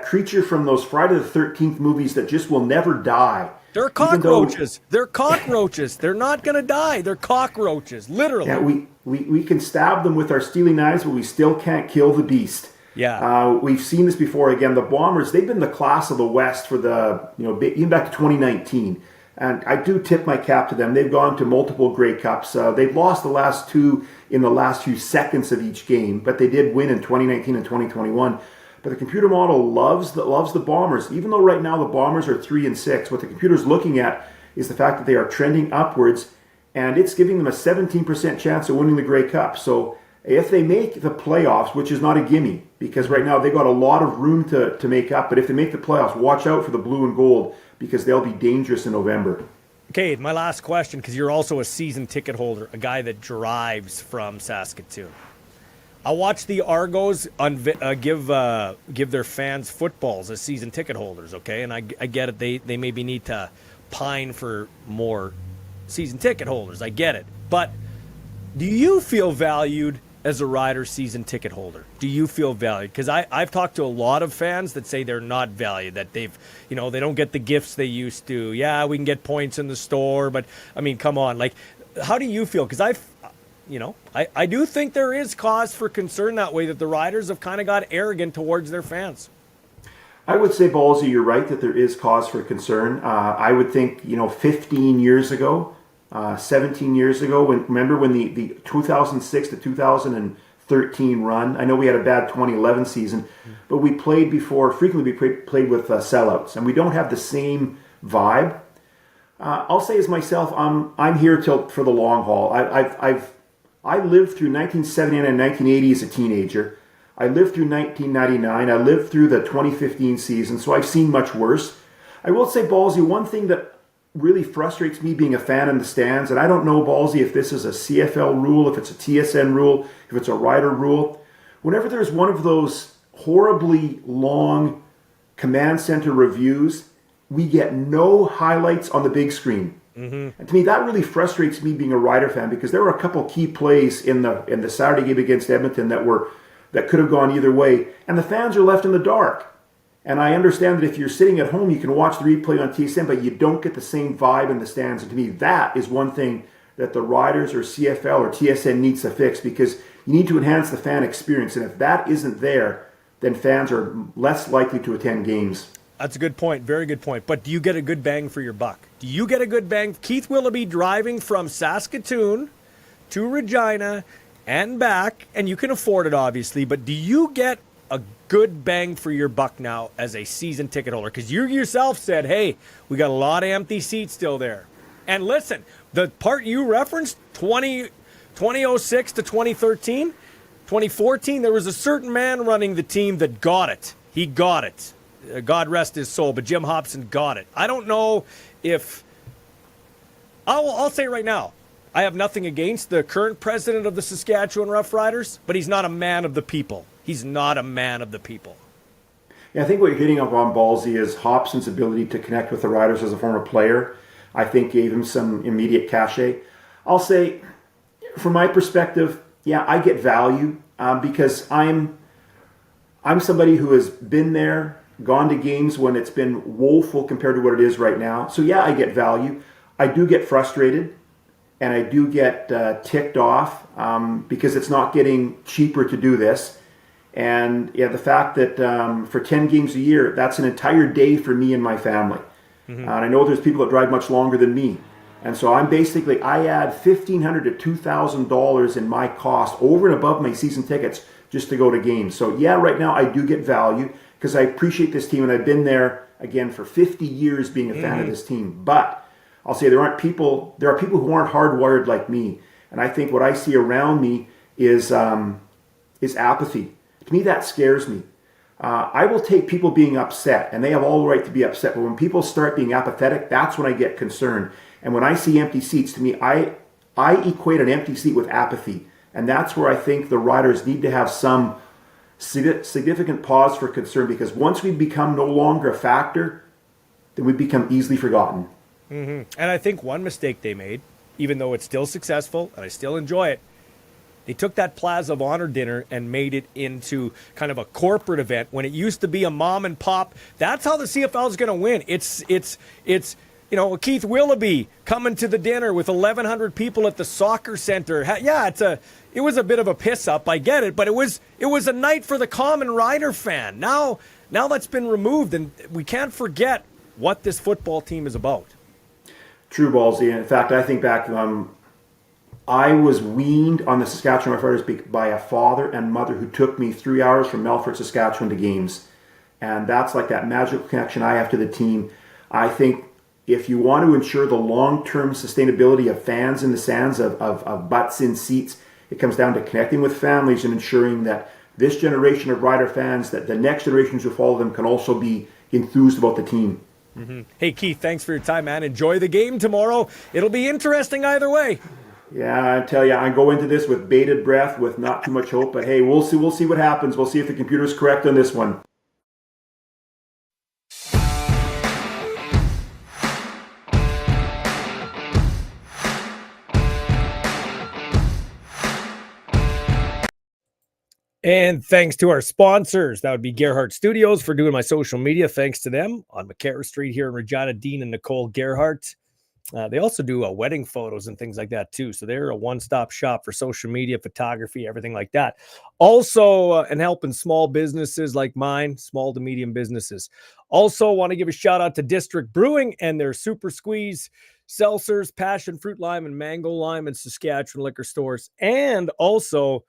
creature from those Friday the 13th movies that just will never die. They're cockroaches. They're cockroaches. They're not going to die. They're cockroaches, literally. Yeah, we can stab them with our steely knives, but we still can't kill the beast. Yeah. We've seen this before. Again, the Bombers, they've been the class of the West for even back to 2019. And I do tip my cap to them. They've gone to multiple Grey Cups. They've lost the last two in the last few seconds of each game, but they did win in 2019 and 2021. But the computer model loves the Bombers. Even though right now the Bombers are 3-6, what the computer's looking at is the fact that they are trending upwards, and it's giving them a 17% chance of winning the Grey Cup. So if they make the playoffs, which is not a gimme, because right now they've got a lot of room to make up, but if they make the playoffs, watch out for the blue and gold, because they'll be dangerous in November. Okay, my last question, because you're also a season ticket holder, a guy that drives from Saskatoon. I watch the Argos give their fans footballs as season ticket holders, okay? And I get it. They maybe need to pine for more season ticket holders. I get it. But do you feel valued as a Rider season ticket holder? Do you feel valued? Because I've talked to a lot of fans that say they're not valued, that they don't get the gifts they used to. Yeah, we can get points in the store, but, I mean, come on. Like, how do you feel? Because I do think there is cause for concern that way, that the Riders have kind of got arrogant towards their fans. I would say, Ballsy, you're right that there is cause for concern. I would think, 15 years ago, 17 years ago, remember when the 2006 to 2013 run, I know we had a bad 2011 season, but we played frequently played with sellouts, and we don't have the same vibe. I'll say as myself, I'm here for the long haul. I lived through 1979 and 1980 as a teenager. I lived through 1999. I lived through the 2015 season, so I've seen much worse. I will say, Ballsy, one thing that really frustrates me being a fan in the stands, and I don't know, Ballsy, if this is a CFL rule, if it's a TSN rule, if it's a Rider rule. Whenever there's one of those horribly long command center reviews, we get no highlights on the big screen. Mm-hmm. And to me, that really frustrates me being a Rider fan, because there were a couple key plays in the Saturday game against Edmonton that could have gone either way, and the fans are left in the dark. And I understand that if you're sitting at home, you can watch the replay on TSN, but you don't get the same vibe in the stands. And to me, that is one thing that the Riders or CFL or TSN needs to fix, because you need to enhance the fan experience. And if that isn't there, then fans are less likely to attend games. That's a good point. Very good point. But do you get a good bang for your buck? Do you get a good bang? Keith Willoughy driving from Saskatoon to Regina and back, and you can afford it, obviously, but do you get a good bang for your buck now as a season ticket holder? Because you yourself said, hey, we got a lot of empty seats still there. And listen, the part you referenced, 2006 to 2013, 2014, there was a certain man running the team that got it. He got it. God rest his soul, but Jim Hobson got it. I don't know if... I'll say right now, I have nothing against the current president of the Saskatchewan Roughriders, but he's not a man of the people. He's not a man of the people. Yeah, I think what you're hitting up on, Ballsy, is Hobson's ability to connect with the Riders as a former player. I think gave him some immediate cachet. I'll say, from my perspective, yeah, I get value because I'm somebody who has been there, gone to games when it's been woeful compared to what it is right now. So yeah, I get value. I do get frustrated, and I do get ticked off because it's not getting cheaper to do this. And yeah, the fact that for 10 games a year, that's an entire day for me and my family. Mm-hmm. And I know there's people that drive much longer than me. And so I add $1,500 to $2,000 in my cost over and above my season tickets just to go to games. So yeah, right now I do get value because I appreciate this team, and I've been there, again, for 50 years being a fan of this team. But I'll say there are people who aren't hardwired like me. And I think what I see around me is apathy. To me, that scares me. I will take people being upset, and they have all the right to be upset. But when people start being apathetic, that's when I get concerned. And when I see empty seats, to me, I equate an empty seat with apathy. And that's where I think the Riders need to have some significant pause for concern, because once we become no longer a factor, then we become easily forgotten. Mm-hmm. And I think one mistake they made, even though it's still successful and I still enjoy it, they took that Plaza of Honor dinner and made it into kind of a corporate event when it used to be a mom and pop. That's how the CFL is going to win. It's Keith Willoughy coming to the dinner with 1,100 people at the soccer center. Yeah, it was a bit of a piss up. I get it, but it was a night for the common Rider fan. Now that's been removed, and we can't forget what this football team is about. True, Ballsy. In fact, I think back, I was weaned on the Saskatchewan Roughriders by a father and mother who took me 3 hours from Melfort, Saskatchewan to games. And that's like that magical connection I have to the team. I think if you want to ensure the long-term sustainability of fans in the stands, of butts in seats, it comes down to connecting with families and ensuring that this generation of Rider fans, that the next generations who follow them, can also be enthused about the team. Mm-hmm. Hey, Keith, thanks for your time, man. Enjoy the game tomorrow. It'll be interesting either way. Yeah, I tell you, I go into this with bated breath, with not too much hope. But hey, we'll see what happens. We'll see if the computer's correct on this one. And thanks to our sponsors. That would be Gerhardt Studios for doing my social media. Thanks to them on McCarra Street here in Regina. Dean and Nicole Gerhardt. They also do wedding photos and things like that too. So they're a one-stop shop for social media, photography, everything like that. Also, and helping small businesses like mine, small to medium businesses. Also want to give a shout out to District Brewing and their Super Squeeze seltzers, passion fruit lime and mango lime and Saskatchewan liquor stores. And also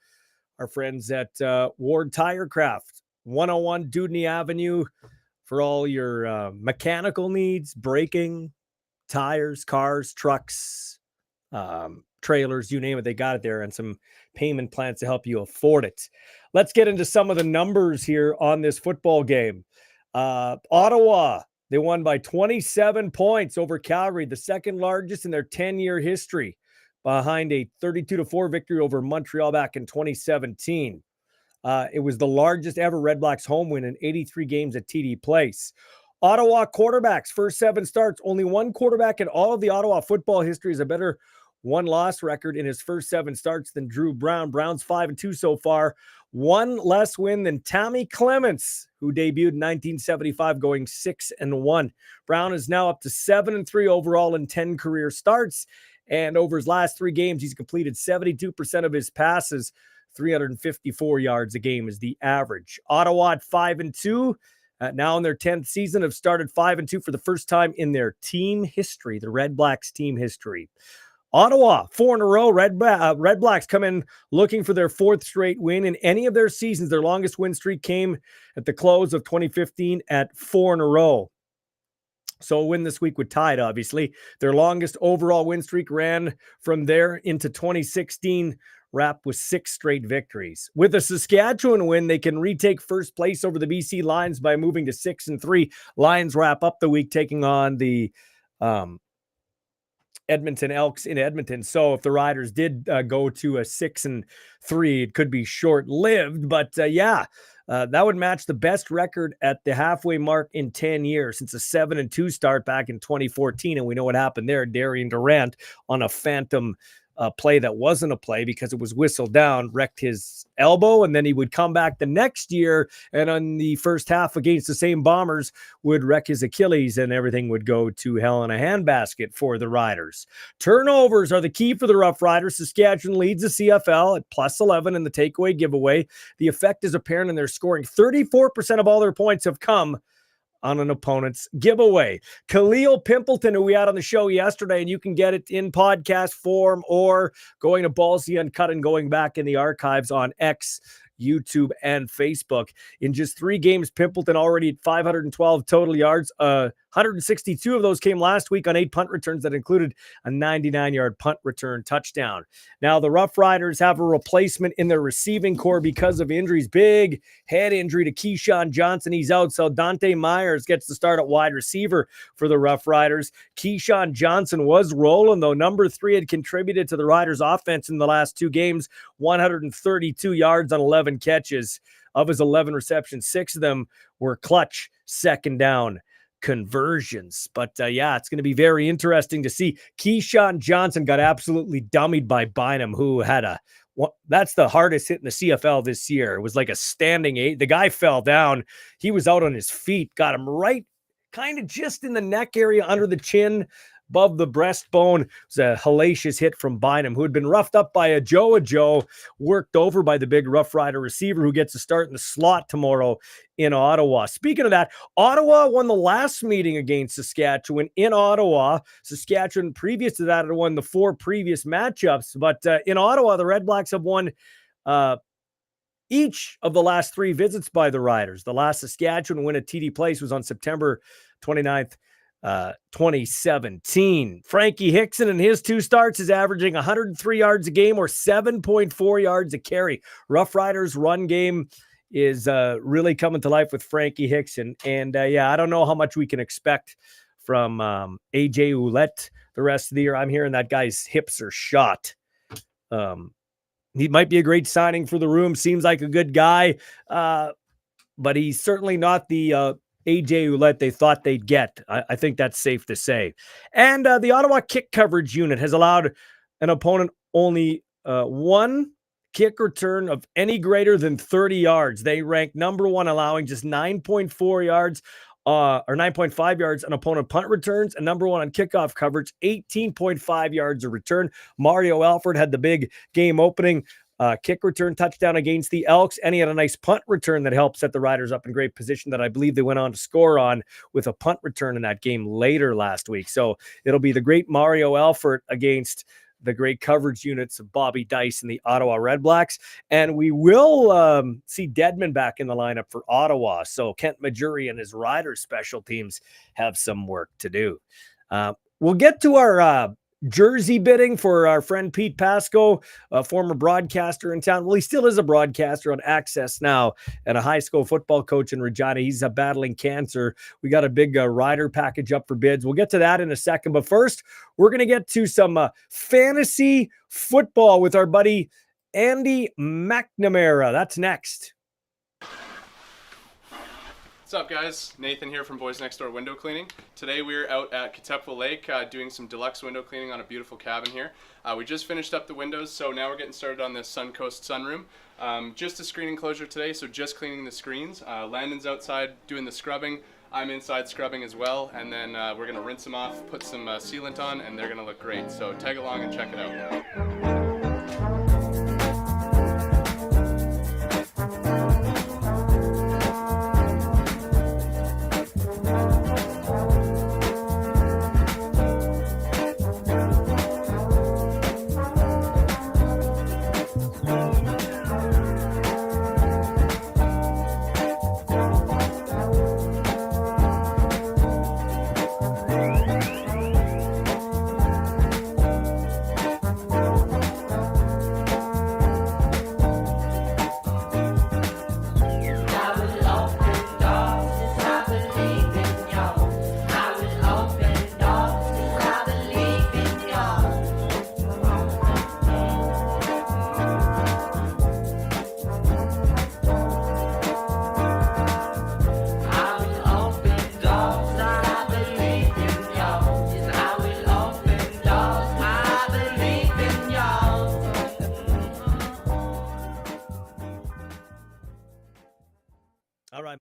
our friends at Ward Tirecraft, 101 Dudney Avenue, for all your mechanical needs, braking, tires, cars, trucks, trailers, you name it, they got it there, and some payment plans to help you afford it. Let's get into some of the numbers here on this football game. Ottawa, they won by 27 points over Calgary, the second largest in their 10-year history, behind a 32-4 victory over Montreal back in 2017. It was the largest ever Redblacks home win in 83 games at TD Place. Ottawa quarterbacks, first 7 starts. Only one quarterback in all of the Ottawa football history has a better one-loss record in his first 7 starts than Drew Brown. Brown's 5-2 so far. One less win than Tammy Clements, who debuted in 1975, going 6-1. Brown is now up to 7-3 overall in 10 career starts. And over his last 3 games, he's completed 72% of his passes. 354 yards a game is the average. Ottawa at 5-2. Now in their 10th season, have started 5-2 for the first time in their team history, the Redblacks team history. Ottawa, 4 in a row. Redblacks come in looking for their 4th straight win in any of their seasons. Their longest win streak came at the close of 2015 at 4 in a row. So a win this week with Tide, obviously. Their longest overall win streak ran from there into 2016, wrapped with 6 straight victories. With a Saskatchewan win, they can retake first place over the BC Lions by moving to 6-3. Lions wrap up the week taking on the Edmonton Elks in Edmonton. So if the Riders did go to a 6-3, it could be short-lived. But that would match the best record at the halfway mark in 10 years since a 7-2 start back in 2014. And we know what happened there. Darian Durant on a phantom play that wasn't a play because it was whistled down, wrecked his elbow, and then he would come back the next year and on the first half against the same Bombers would wreck his Achilles and everything would go to hell in a handbasket for the Riders. Turnovers are the key for the Rough Riders. Saskatchewan leads the CFL at +11 in the takeaway giveaway. The effect is apparent in their scoring. 34% of all their points have come on an opponent's giveaway. Khalil Pimpleton, who we had on the show yesterday, and you can get it in podcast form or going to Ballsy Uncut and going back in the archives on X, YouTube, and Facebook. In just 3 games, Pimpleton already at 512 total yards. 162 of those came last week on 8 punt returns that included a 99-yard punt return touchdown. Now, the Rough Riders have a replacement in their receiving core because of injuries. Big head injury to Keyshawn Johnson. He's out, so Dante Myers gets the start at wide receiver for the Rough Riders. Keyshawn Johnson was rolling, though. Number 3 had contributed to the Riders' offense in the last 2 games. 132 yards on 11 catches. Of his 11 receptions, 6 of them were clutch second down conversions. But it's going to be very interesting to see. Keyshawn Johnson got absolutely dummied by Bynum, who had that's the hardest hit in the CFL this year. It was like a standing 8. The guy fell down. He was out on his feet, got him right kind of just in the neck area under the chin, above the breastbone. It was a hellacious hit from Bynum, who had been roughed up by a Joe, worked over by the big Rough Rider receiver who gets to start in the slot tomorrow in Ottawa. Speaking of that, Ottawa won the last meeting against Saskatchewan in Ottawa. Saskatchewan, previous to that, had won the 4 previous matchups. But in Ottawa, the Redblacks have won each of the last 3 visits by the Riders. The last Saskatchewan win at TD Place was on September 29th. 2017. Frankie Hickson in his 2 starts is averaging 103 yards a game or 7.4 yards a carry. Rough Riders run game is really coming to life with Frankie Hickson. And I don't know how much we can expect from AJ Ouellette the rest of the year. I'm hearing that guy's hips are shot. He might be a great signing for the room. Seems like a good guy, but he's certainly not the AJ Ouellette they thought they'd get. I think that's safe to say. And the Ottawa kick coverage unit has allowed an opponent only 1 kick return of any greater than 30 yards. They rank number 1, allowing just 9.4 yards or 9.5 yards on opponent punt returns, and number 1 on kickoff coverage, 18.5 yards a return. Mario Alford had the big game opening kick return touchdown against the Elks, and he had a nice punt return that helped set the Riders up in great position that I believe they went on to score on with a punt return in that game later last week. So it'll be the great Mario Alford against the great coverage units of Bobby Dice and the Ottawa Redblacks. And we will see Dedman back in the lineup for Ottawa. So Kent Majuri and his Riders special teams have some work to do. We'll get to our jersey bidding for our friend Pete Pasco, a former broadcaster in town. Well, he still is a broadcaster on Access now and a high school football coach in Regina. He's battling cancer. We got a big rider package up for bids. We'll get to that in a second. But first, we're going to get to some fantasy football with our buddy Andy McNamara. That's next. What's up, guys? Nathan here from Boys Next Door Window Cleaning. Today we're out at Katepwa Lake doing some deluxe window cleaning on a beautiful cabin here. We just finished up the windows, so now we're getting started on this Suncoast sunroom. Just a screen enclosure today, so just cleaning the screens. Landon's outside doing the scrubbing. I'm inside scrubbing as well, and then we're going to rinse them off, put some sealant on, and they're going to look great. So tag along and check it out.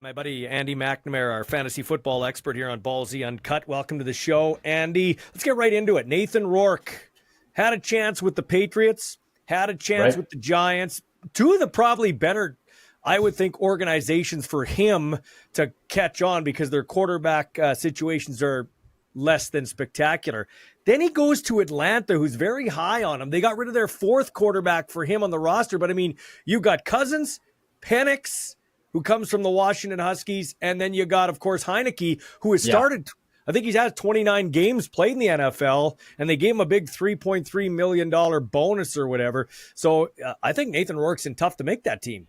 My buddy Andy McNamara, our fantasy football expert here on Ballsy Uncut. Welcome to the show, Andy. Let's get right into it. Nathan Rourke had a chance with the Patriots, had a chance with the Giants. 2 of the probably better, I would think, organizations for him to catch on because their quarterback situations are less than spectacular. Then he goes to Atlanta, who's very high on him. They got rid of their 4th quarterback for him on the roster. But, I mean, you got Cousins, Penix, who comes from the Washington Huskies, and then you got, of course, Heineke, who has started, I think he's had 29 games played in the NFL, and they gave him a big $3.3 million bonus or whatever. So I think Nathan Rourke's in tough to make that team.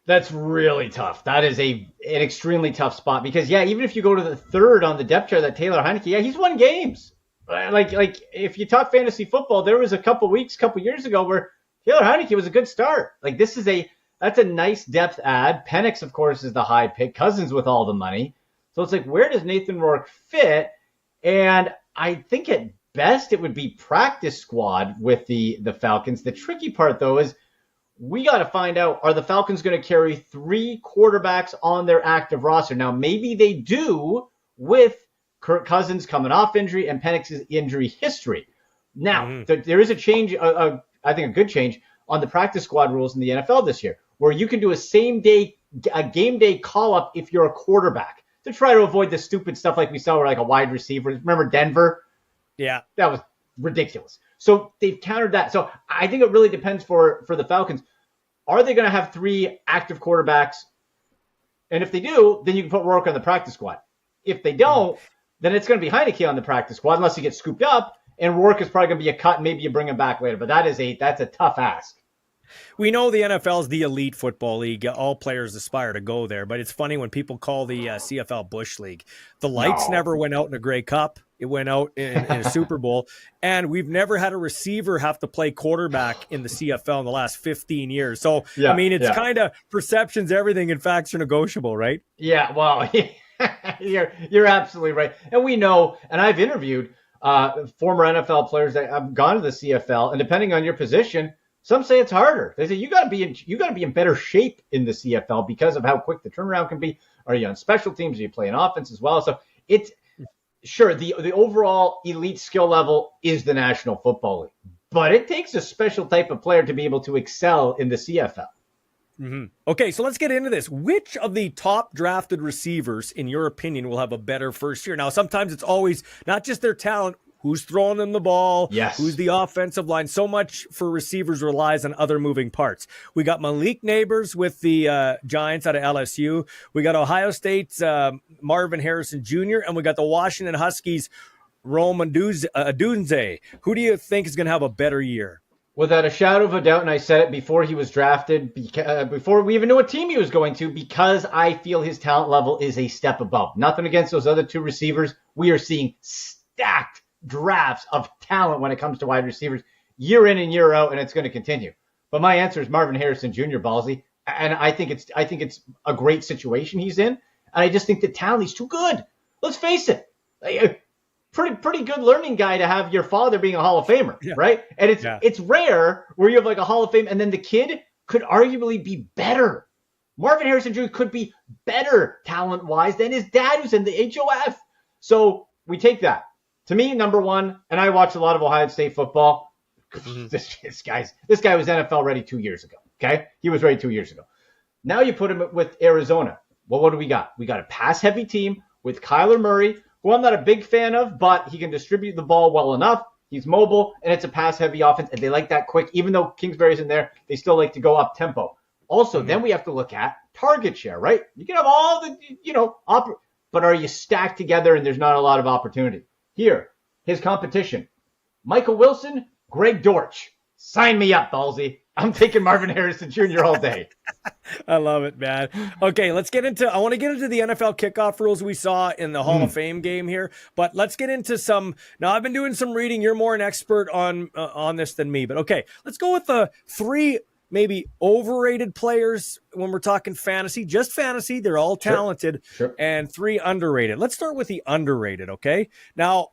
That's really tough. That is an extremely tough spot because, even if you go to the 3rd on the depth chart, that Taylor Heineke, he's won games. Like if you talk fantasy football, there was a couple years ago where Taylor Heineke was a good start. Like that's a nice depth add. Penix, of course, is the high pick. Cousins with all the money. So it's like, where does Nathan Rourke fit? And I think at best it would be practice squad with the Falcons. The tricky part, though, is we got to find out, are the Falcons going to carry 3 quarterbacks on their active roster? Now, maybe they do with Kirk Cousins coming off injury and Penix's injury history. Now, there is a change, I think a good change, on the practice squad rules in the NFL this year, where you can do a game day call-up if you're a quarterback, to try to avoid the stupid stuff like we saw where like a wide receiver. Remember Denver? Yeah. That was ridiculous. So they've countered that. So I think it really depends for the Falcons. Are they going to have 3 active quarterbacks? And if they do, then you can put Rourke on the practice squad. If they don't, then it's going to be Heineke on the practice squad unless he gets scooped up. And Rourke is probably going to be a cut. Maybe you bring him back later. But that's a tough ask. We know the NFL is the elite football league. All players aspire to go there. But it's funny when people call the CFL Bush League. The lights never went out in a Grey Cup. It went out in a Super Bowl. And we've never had a receiver have to play quarterback in the CFL in the last 15 years. So, I mean, it's kind of perceptions, everything, and facts are negotiable, right? Yeah, well, you're absolutely right. And we know, and I've interviewed former NFL players that have gone to the CFL, and depending on your position, some say it's harder. They say you got to be in better shape in the CFL because of how quick the turnaround can be. Are you on special teams? Are you playing offense as well? So it's sure the overall elite skill level is the National Football League, but it takes a special type of player to be able to excel in the CFL. Okay, so let's get into this. Which of the top drafted receivers, in your opinion, will have a better first year? Now, sometimes it's always not just their talent. Who's throwing them the ball? Yes. Who's the offensive line? So much for receivers relies on other moving parts. We got Malik Neighbors with the Giants out of LSU. We got Ohio State's Marvin Harrison Jr. And we got the Washington Huskies' Rome Odunze. Who do you think is going to have a better year? Without a shadow of a doubt, and I said it before he was drafted, before we even knew what team he was going to, because I feel his talent level is a step above. Nothing against those other 2 receivers. We are seeing stacked drafts of talent when it comes to wide receivers year in and year out, and it's going to continue. But my answer is Marvin Harrison Jr., Ballsy, and I think it's a great situation he's in, and I just think the talent, he's too good. Let's face it. Pretty good learning guy to have your father being a Hall of Famer, right? And it's rare where you have like a Hall of Fame and then the kid could arguably be better. Marvin Harrison Jr. could be better talent-wise than his dad who's in the HOF. So we take that. To me, number one, and I watch a lot of Ohio State football. This guy was NFL ready 2 years ago, okay? He was ready 2 years ago. Now you put him with Arizona. Well, what do we got? We got a pass-heavy team with Kyler Murray, who I'm not a big fan of, but he can distribute the ball well enough. He's mobile, and it's a pass-heavy offense, and they like that quick. Even though Kingsbury's in there, they still like to go up-tempo. Also, then we have to look at target share, right? You can have all the, but are you stacked together and there's not a lot of opportunity? Here, his competition. Michael Wilson, Greg Dortch. Sign me up, Ballsy. I'm taking Marvin Harrison Jr. all day. I love it, man. Okay, I want to get into the NFL kickoff rules we saw in the Hall of Fame game here, but let's get into some. Now, I've been doing some reading. You're more an expert on this than me, but okay, let's go with the 3 maybe overrated players when we're talking fantasy, just fantasy. They're all talented, and 3 underrated. Let's start with the underrated, okay? Now,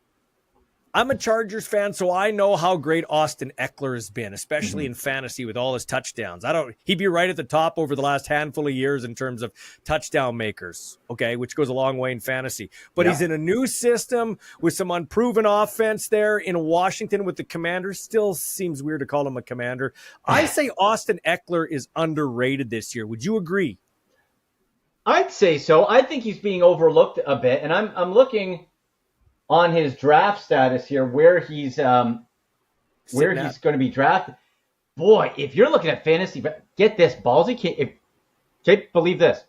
I'm a Chargers fan, so I know how great Austin Eckler has been, especially in fantasy with all his touchdowns. He'd be right at the top over the last handful of years in terms of touchdown makers, okay, which goes a long way in fantasy. But he's in a new system with some unproven offense there in Washington with the Commanders. Still seems weird to call him a commander. I say Austin Eckler is underrated this year. Would you agree? I'd say so. I think he's being overlooked a bit, and I'm looking on his draft status here, where he's going to be drafted. Boy, if you're looking at fantasy, get this, Ballsy. Believe this.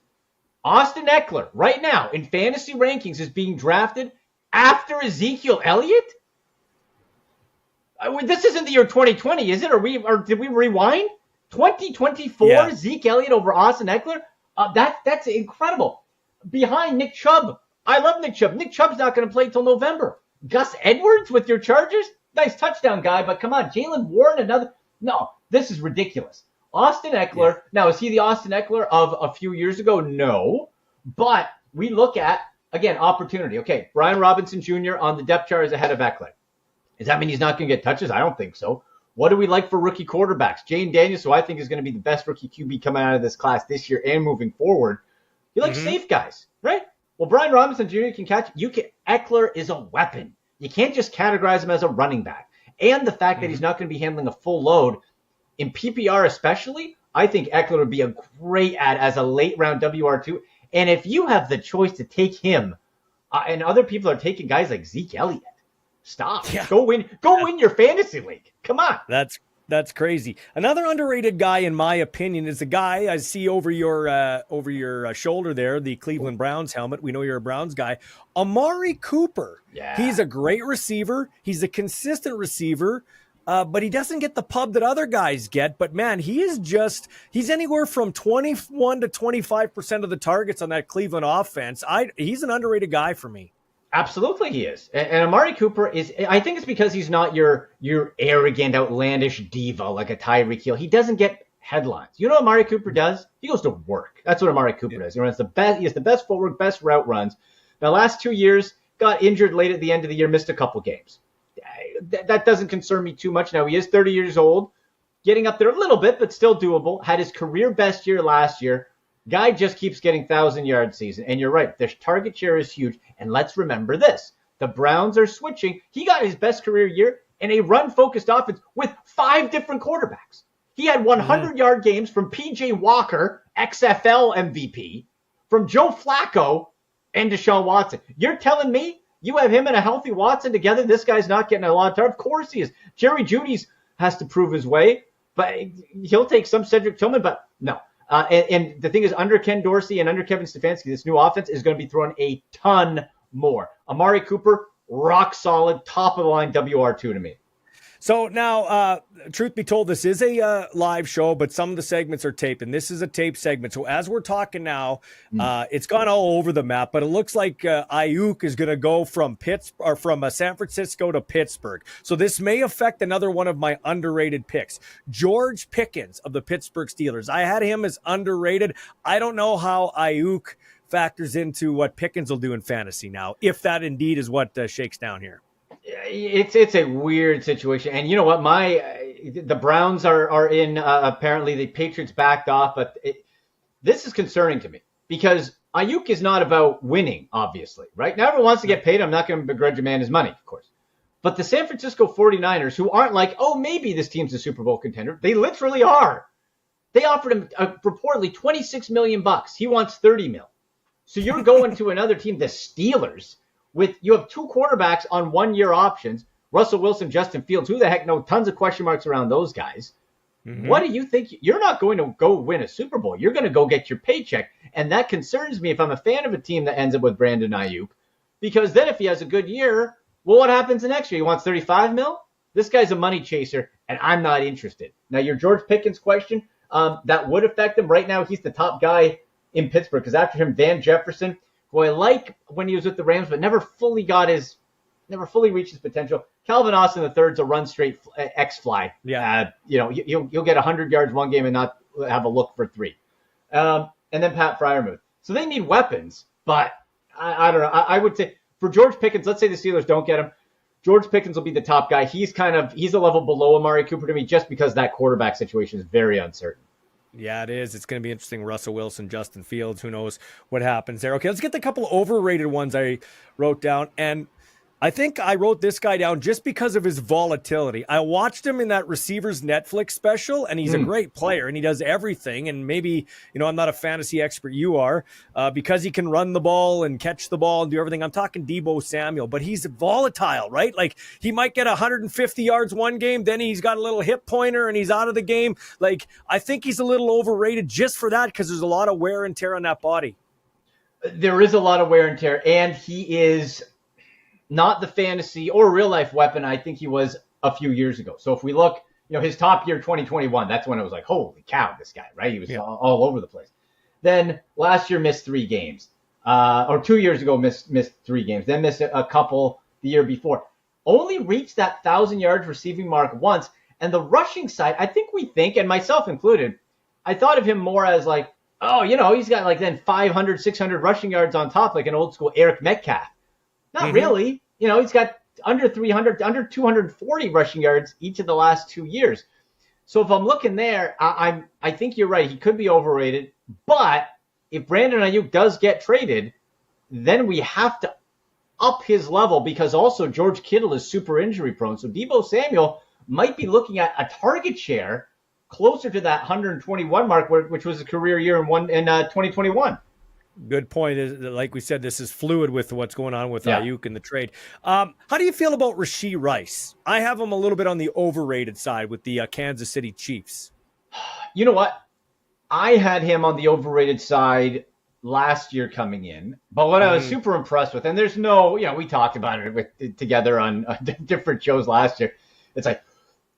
Austin Eckler, right now, in fantasy rankings, is being drafted after Ezekiel Elliott? This isn't the year 2020, is it? Or did we rewind? 2024, Zeke Elliott over Austin Eckler? That's incredible. Behind Nick Chubb. I love Nick Chubb. Nick Chubb's not going to play till November. Gus Edwards with your Chargers? Nice touchdown guy, but come on. Jalen Warren, another. No, this is ridiculous. Austin Eckler. Now, is he the Austin Eckler of a few years ago? No. But we look at, again, opportunity. Okay, Brian Robinson Jr. on the depth chart is ahead of Eckler. Does that mean he's not going to get touches? I don't think so. What do we like for rookie quarterbacks? Jane Daniels, who I think is going to be the best rookie QB coming out of this class this year and moving forward. You like safe guys, right? Well, Brian Robinson Jr. can catch. Eckler is a weapon. You can't just categorize him as a running back. And the fact that he's not going to be handling a full load in PPR especially, I think Eckler would be a great add as a late round WR2. And if you have the choice to take him, and other people are taking guys like Zeke Elliott, stop. Yeah. Go win your fantasy league. Come on. That's crazy. Another underrated guy, in my opinion, is the guy I see over your shoulder there, the Cleveland Browns helmet. We know you're a Browns guy. Amari Cooper. Yeah. He's a great receiver. He's a consistent receiver, but he doesn't get the pub that other guys get. But, man, he's anywhere from 21 to 25% of the targets on that Cleveland offense. He's an underrated guy for me. Absolutely he is. And Amari Cooper is, I think it's because he's not your arrogant, outlandish diva like a Tyreek Hill. He doesn't get headlines. You know what Amari Cooper does? He goes to work. That's what Amari Cooper does. He runs the best. He has the best footwork, best route runs. Now, last 2 years, got injured late at the end of the year, missed a couple games. That doesn't concern me too much. Now, he is 30 years old, getting up there a little bit, but still doable. Had his career best year last year. Guy just keeps getting 1,000-yard season. And you're right. Their target share is huge. And let's remember this. The Browns are switching. He got his best career year in a run-focused offense with 5 different quarterbacks. He had 100-yard games from P.J. Walker, XFL MVP, from Joe Flacco, and Deshaun Watson. You're telling me you have him and a healthy Watson together? This guy's not getting a lot of time. Of course he is. Jerry Jeudy's has to prove his way, but he'll take some Cedric Tillman, but no. And the thing is, under Ken Dorsey and under Kevin Stefanski, this new offense is going to be throwing a ton more. Amari Cooper, rock solid, top of the line WR2 to me. So now, truth be told, this is a live show, but some of the segments are taped, and this is a tape segment. So as we're talking now, it's gone all over the map, but it looks like Ayuk is going to go from San Francisco to Pittsburgh. So this may affect another one of my underrated picks, George Pickens of the Pittsburgh Steelers. I had him as underrated. I don't know how Ayuk factors into what Pickens will do in fantasy now, if that indeed is what shakes down here. It's a weird situation. And you know what? The Browns are in, apparently the Patriots backed off, but this is concerning to me because Ayuk is not about winning, obviously, right? Now everyone wants to get paid. I'm not going to begrudge a man his money, of course. But the San Francisco 49ers, who aren't like, oh, maybe this team's a Super Bowl contender. They literally are. They offered him reportedly $26 million. He wants $30 million. So you're going to another team, the Steelers, you have 2 quarterbacks on 1-year options, Russell Wilson, Justin Fields. Who the heck knows? Tons of question marks around those guys. Mm-hmm. What do you think? You're not going to go win a Super Bowl. You're going to go get your paycheck. And that concerns me if I'm a fan of a team that ends up with Brandon Ayuk. Because then if he has a good year, well, what happens the next year? He wants $35 million? This guy's a money chaser, and I'm not interested. Now, your George Pickens question, that would affect him. Right now, he's the top guy in Pittsburgh because after him, Van Jefferson, who I like when he was with the Rams, but never fully reached his potential. Calvin Austin III's a run straight X-fly. Yeah. You'll get 100 yards one game and not have a look for 3. And then Pat Freiermuth. So they need weapons, but I don't know. I would say for George Pickens, let's say the Steelers don't get him. George Pickens will be the top guy. He's a level below Amari Cooper to me just because that quarterback situation is very uncertain. Yeah, it is. It's going to be interesting. Russell Wilson, Justin Fields, who knows what happens there. Okay, let's get the couple of overrated ones I wrote down. And I think I wrote this guy down just because of his volatility. I watched him in that Receivers Netflix special, and he's a great player, and he does everything. And maybe, I'm not a fantasy expert, you are, because he can run the ball and catch the ball and do everything. I'm talking Deebo Samuel, but he's volatile, right? Like, he might get 150 yards one game, then he's got a little hip pointer, and he's out of the game. Like, I think he's a little overrated just for that because there's a lot of wear and tear on that body. There is a lot of wear and tear, and he is not the fantasy or real life weapon I think he was a few years ago. So if we look, his top year, 2021, that's when it was like, holy cow, this guy, right? He was all over the place. Then last year missed 3 games, or 2 years ago missed 3 games, then missed a couple the year before. Only reached that 1,000 yards receiving mark once. And the rushing side, I think and myself included, I thought of him more as like, he's got like then 500, 600 rushing yards on top, like an old school Eric Metcalf. Not really. He's got under 300, under 240 rushing yards each of the last 2 years. So if I'm looking there, I think you're right. He could be overrated. But if Brandon Ayuk does get traded, then we have to up his level because also George Kittle is super injury prone. So Deebo Samuel might be looking at a target share closer to that 121 mark, which was a career year in 2021. Good point. Is like we said, this is fluid with what's going on with Ayuk and the trade. How do you feel about Rashee Rice? I have him a little bit on the overrated side with the Kansas City Chiefs. You know what? I had him on the overrated side last year coming in, but what I was super impressed with, and there's no, we talked about it together on different shows last year. It's like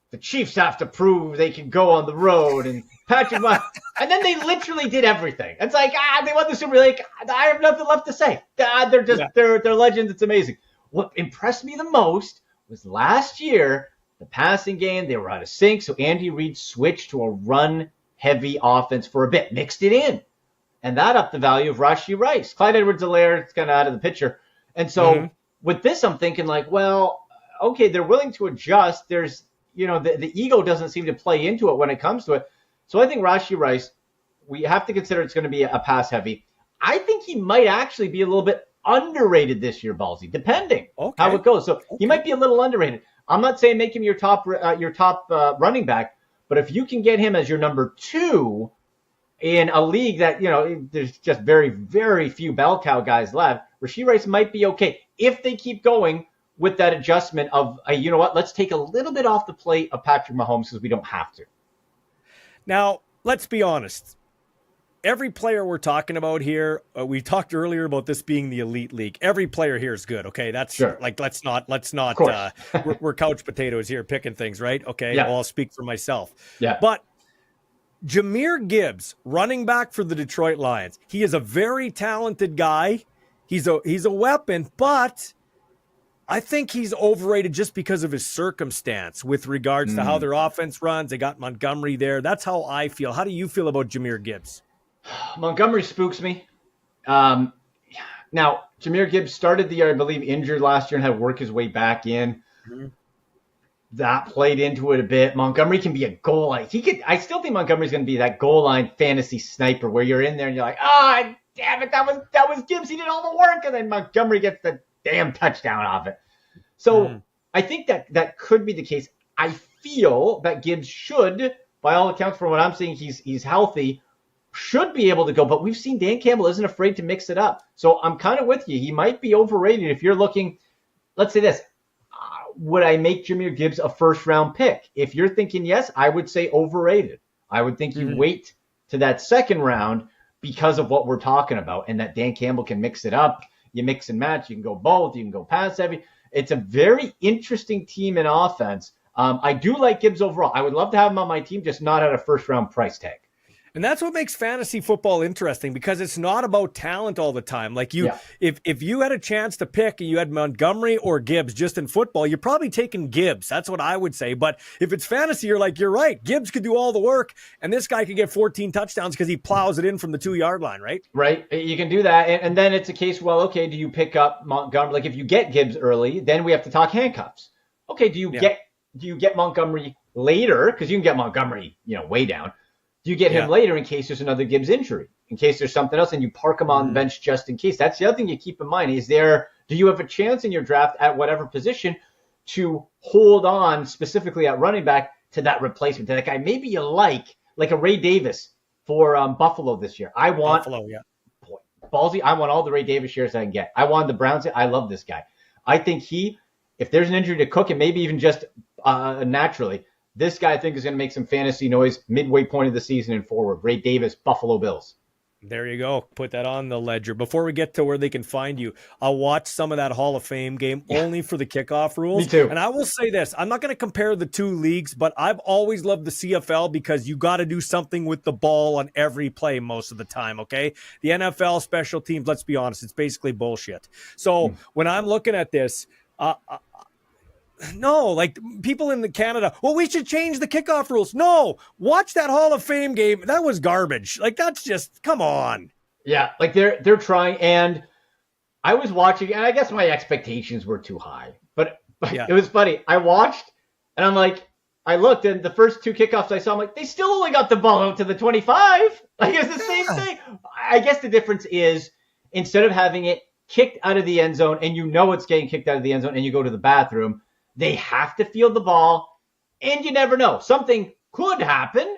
the Chiefs have to prove they can go on the road, and Patrick Mahomes, and then they literally did everything. It's like they won the Super Bowl. Like, I have nothing left to say. They're just they're legends. It's amazing. What impressed me the most was last year the passing game. They were out of sync, so Andy Reid switched to a run-heavy offense for a bit, mixed it in. And that upped the value of Rashee Rice. Clyde Edwards-Helaire is kind of out of the picture. And so with this, I'm thinking like, well, okay, they're willing to adjust. There's, the ego doesn't seem to play into it when it comes to it. So I think Rashee Rice, we have to consider it's going to be a pass heavy. I think he might actually be a little bit underrated this year, Ballsy, depending how it goes. So he might be a little underrated. I'm not saying make him your top running back, but if you can get him as your number 2 in a league that, there's just very, very few bell cow guys left, Rashee Rice might be okay if they keep going with that adjustment of, let's take a little bit off the plate of Patrick Mahomes because we don't have to. Now, let's be honest. Every player we're talking about here, we talked earlier about this being the elite league. Every player here is good. Okay. That's like, let's not, we're couch potatoes here picking things, right? Okay. Yeah. Well, I'll speak for myself. Yeah. But Jahmyr Gibbs, running back for the Detroit Lions. He is a very talented guy. He's a weapon, but I think he's overrated just because of his circumstance with regards to how their offense runs. They got Montgomery there. That's how I feel. How do you feel about Jahmyr Gibbs? Montgomery spooks me. Now, Jahmyr Gibbs started the year, I believe, injured last year and had to work his way back in. That played into it a bit. Montgomery can be a goal line. I still think Montgomery's going to be that goal line fantasy sniper where you're in there and you're like, damn it, that was Gibbs. He did all the work, and then Montgomery gets the damn touchdown off it. So I think that could be the case. I feel that Gibbs should, by all accounts, from what I'm seeing, he's healthy, should be able to go. But we've seen Dan Campbell isn't afraid to mix it up. So I'm kind of with you. He might be overrated if you're looking. Let's say this. Would I make Jahmyr Gibbs a first-round pick? If you're thinking yes, I would say overrated. I would think you wait to that second round because of what we're talking about and that Dan Campbell can mix it up. You mix and match. You can go both. You can go pass heavy. It's a very interesting team in offense. I do like Gibbs overall. I would love to have him on my team, just not at a first-round price tag. And that's what makes fantasy football interesting because it's not about talent all the time. Like if you had a chance to pick and you had Montgomery or Gibbs just in football, you're probably taking Gibbs. That's what I would say. But if it's fantasy, you're right. Gibbs could do all the work and this guy could get 14 touchdowns because he plows it in from the 2-yard line, right? Right. You can do that. And then it's a case, well, okay, do you pick up Montgomery? Like if you get Gibbs early, then we have to talk handcuffs. Okay, do you get Montgomery later? Because you can get Montgomery, way down. Do you get him later in case there's another Gibbs injury, in case there's something else, and you park him on the bench just in case? That's the other thing you keep in mind. Do you have a chance in your draft at whatever position to hold on specifically at running back to that replacement, to that guy maybe you like a Ray Davis for Buffalo this year? Buffalo, Ballsy, I want all the Ray Davis shares I can get. I want the Browns. I love this guy. I think if there's an injury to Cook and maybe even just naturally, this guy I think is going to make some fantasy noise midway point of the season and forward. Ray Davis, Buffalo Bills. There you go. Put that on the ledger. Before we get to where they can find you, I'll watch some of that Hall of Fame game only for the kickoff rules. Me too. And I will say this. I'm not going to compare the two leagues, but I've always loved the CFL because you got to do something with the ball on every play most of the time, okay? The NFL special teams, let's be honest, it's basically bullshit. So when I'm looking at this, no, like people in Canada, well, we should change the kickoff rules. No, watch that Hall of Fame game. That was garbage. Like, that's just, come on. Yeah, like they're trying. And I was watching, and I guess my expectations were too high. But it was funny. I watched, and I'm like, I looked, and the first two kickoffs I saw, I'm like, they still only got the ball out to the 25. Like, it's the same thing. I guess the difference is, instead of having it kicked out of the end zone and you know it's getting kicked out of the end zone and you go to the bathroom, they have to field the ball, and you never know. Something could happen.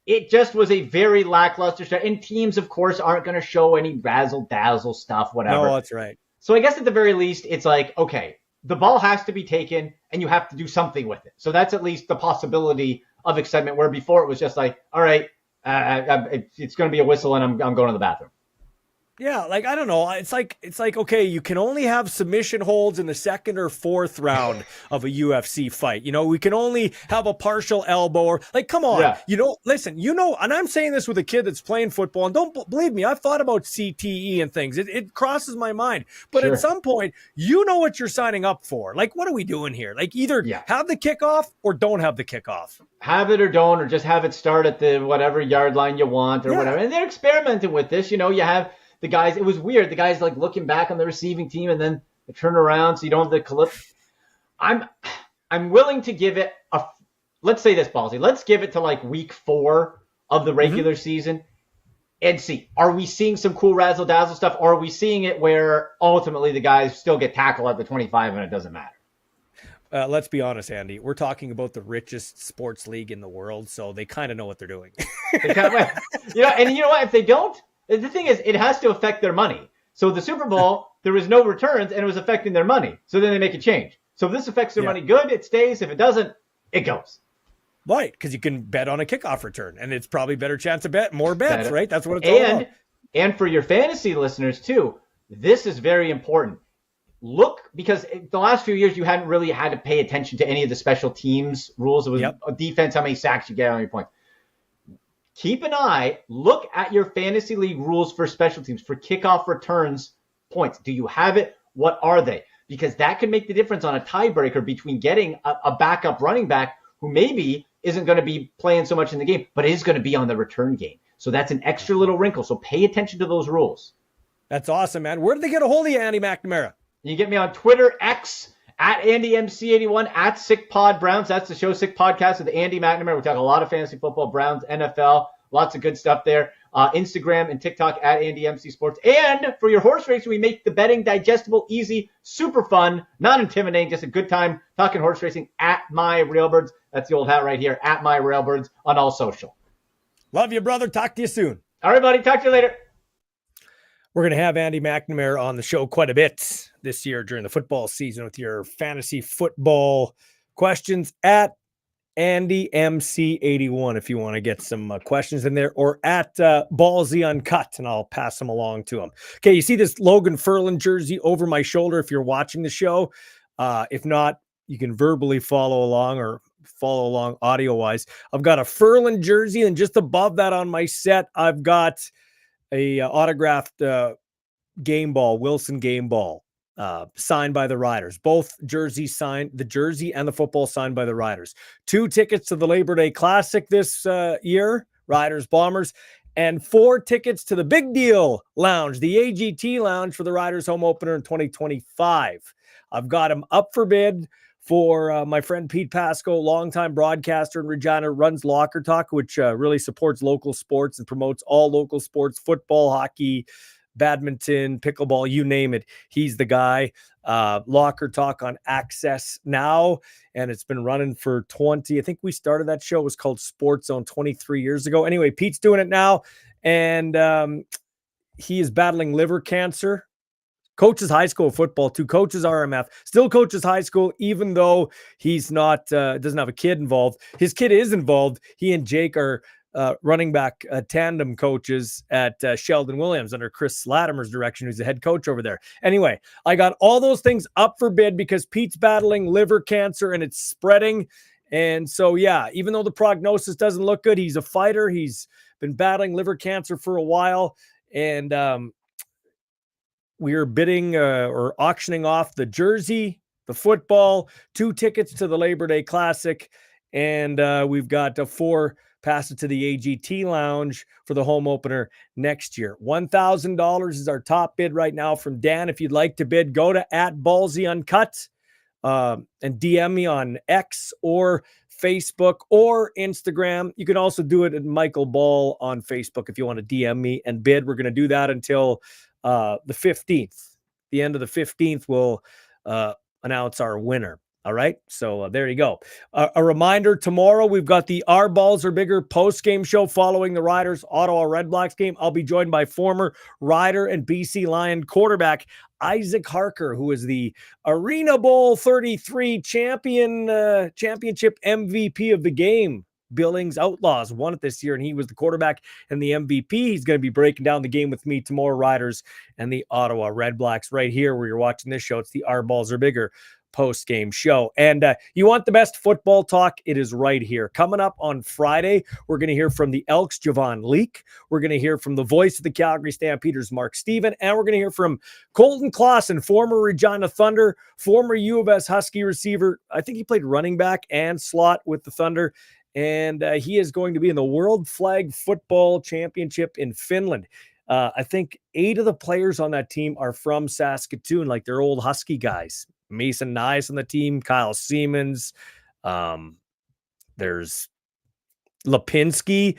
It just was a very lackluster start. And teams, of course, aren't going to show any razzle-dazzle stuff, whatever. No, that's right. So I guess at the very least, it's like, okay, the ball has to be taken and you have to do something with it. So that's at least the possibility of excitement, where before it was just like, all right, it's going to be a whistle and I'm going to the bathroom. Yeah, like, I don't know. It's like, okay, you can only have submission holds in the second or fourth round of a UFC fight. You know, we can only have a partial elbow, or like, come on, you know, listen, you know, and I'm saying this with a kid that's playing football, and don't believe me, I've thought about CTE and things. It crosses my mind, but at some point, you know what you're signing up for. Like, what are we doing here? Like, either have the kickoff or don't have the kickoff. Have it or don't, or just have it start at the whatever yard line you want or whatever. And they're experimenting with this. You know, you have the guys, it was weird. The guys like looking back on the receiving team and then they turn around so you don't have the clip. I'm willing to give it let's say this, Ballsy. Let's give it to like week 4 of the regular season and see, are we seeing some cool razzle dazzle stuff, or are we seeing it where ultimately the guys still get tackled at the 25 and it doesn't matter? Let's be honest, Andy. We're talking about the richest sports league in the world, so they kind of know what they're doing. You know, and you know what? If they don't, the thing is, it has to affect their money. So the Super Bowl, there was no returns, and it was affecting their money. So then they make a change. So if this affects their money good, it stays. If it doesn't, it goes. Right, because you can bet on a kickoff return, and it's probably better chance of more bets, right? That's what it's all about. And for your fantasy listeners, too, this is very important. Look, because the last few years, you hadn't really had to pay attention to any of the special teams rules. It was a defense, how many sacks you get on your points. Keep an eye, look at your fantasy league rules for special teams, for kickoff returns points. Do you have it? What are they? Because that can make the difference on a tiebreaker between getting a backup running back who maybe isn't going to be playing so much in the game, but is going to be on the return game. So that's an extra little wrinkle. So pay attention to those rules. That's awesome, man. Where did they get a hold of you, Andy McNamara? You get me on Twitter, X, at AndyMC81, at SickPodBrowns. That's the show, Sick Podcast with Andy McNamara. We talk a lot of fantasy football, Browns, NFL, lots of good stuff there. Instagram and TikTok at AndyMC Sports. And for your horse racing, we make the betting digestible, easy, super fun, not intimidating, just a good time talking horse racing at My Railbirds. That's the old hat right here, at My Railbirds on all social. Love you, brother. Talk to you soon. All right, buddy. Talk to you later. We're going to have Andy McNamara on the show quite a bit this year during the football season with your fantasy football questions at AndyMC81 if you want to get some questions in there, or at Ballsy Uncut, and I'll pass them along to him. Okay, you see this Logan Ferland jersey over my shoulder if you're watching the show. If not, you can verbally follow along or follow along audio-wise. I've got a Ferland jersey, and just above that on my set, I've got a autographed game ball, Wilson game ball, signed by the Riders. Both jerseys signed, the jersey and the football signed by the Riders. 2 tickets to the Labor Day Classic this year, Riders Bombers, and 4 tickets to the Big Deal Lounge, the AGT Lounge for the Riders home opener in 2025. I've got them up for bid for my friend Pete Pasco, longtime broadcaster in Regina, runs Locker Talk, which really supports local sports and promotes all local sports, football, hockey, badminton, pickleball, you name it. He's the guy. Locker Talk on Access Now, and it's been running for 20. I think we started that show. It was called Sports Zone 23 years ago. Anyway, Pete's doing it now, and he is battling liver cancer. Coaches high school football too, coaches RMF, still coaches high school, even though he's not, doesn't have a kid involved. His kid is involved. He and Jake are running back tandem coaches at Sheldon Williams under Chris Latimer's direction, who's the head coach over there. Anyway, I got all those things up for bid because Pete's battling liver cancer and it's spreading. And so, yeah, even though the prognosis doesn't look good, he's a fighter. He's been battling liver cancer for a while. And, we are bidding or auctioning off the jersey, the football, 2 tickets to the Labor Day Classic, and we've got 4 passes to the AGT Lounge for the home opener next year. $1,000 is our top bid right now from Dan. If you'd like to bid, go to at Ballsy Uncut and DM me on X or Facebook or Instagram. You can also do it at Michael Ball on Facebook if you want to DM me and bid. We're going to do that until the 15th. the end of the 15th, we'll announce our winner. All right. So there you go. A reminder, tomorrow we've got the Our Balls Are Bigger post-game show following the Riders Ottawa Redblacks game. I'll be joined by former Rider and BC Lion quarterback Isaac Harker, who is the Arena Bowl 33 championship MVP of the game. Billings Outlaws won it this year, and he was the quarterback and the MVP. He's going to be breaking down the game with me tomorrow, Riders and the Ottawa Redblacks, right here where you're watching this show. It's the Our Balls Are Bigger post-game show. And you want the best football talk? It is right here. Coming up on Friday, we're going to hear from the Elks, Javon Leake. We're going to hear from the voice of the Calgary Stampeders, Mark Steven. And we're going to hear from Colton Clausen, former Regina Thunder, former U of S Husky receiver. I think he played running back and slot with the Thunder. And he is going to be in the World Flag Football Championship in Finland. I think 8 of the players on that team are from Saskatoon, like they're old Husky guys. Mason Nyes on the team, Kyle Siemens. There's Lipinski,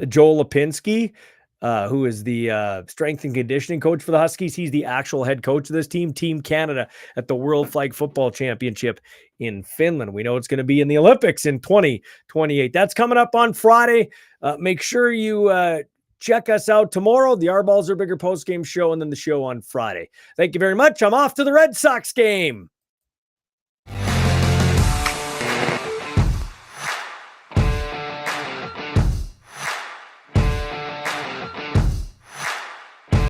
Joel Lipinski, who is the strength and conditioning coach for the Huskies. He's the actual head coach of this team, Team Canada, at the World Flag Football Championship in Finland. We know it's going to be in the Olympics in 2028. That's coming up on Friday. Make sure you check us out tomorrow, the Our Balls Are Bigger post-game show, and then the show on Friday. Thank you very much. I'm off to the Red Sox game.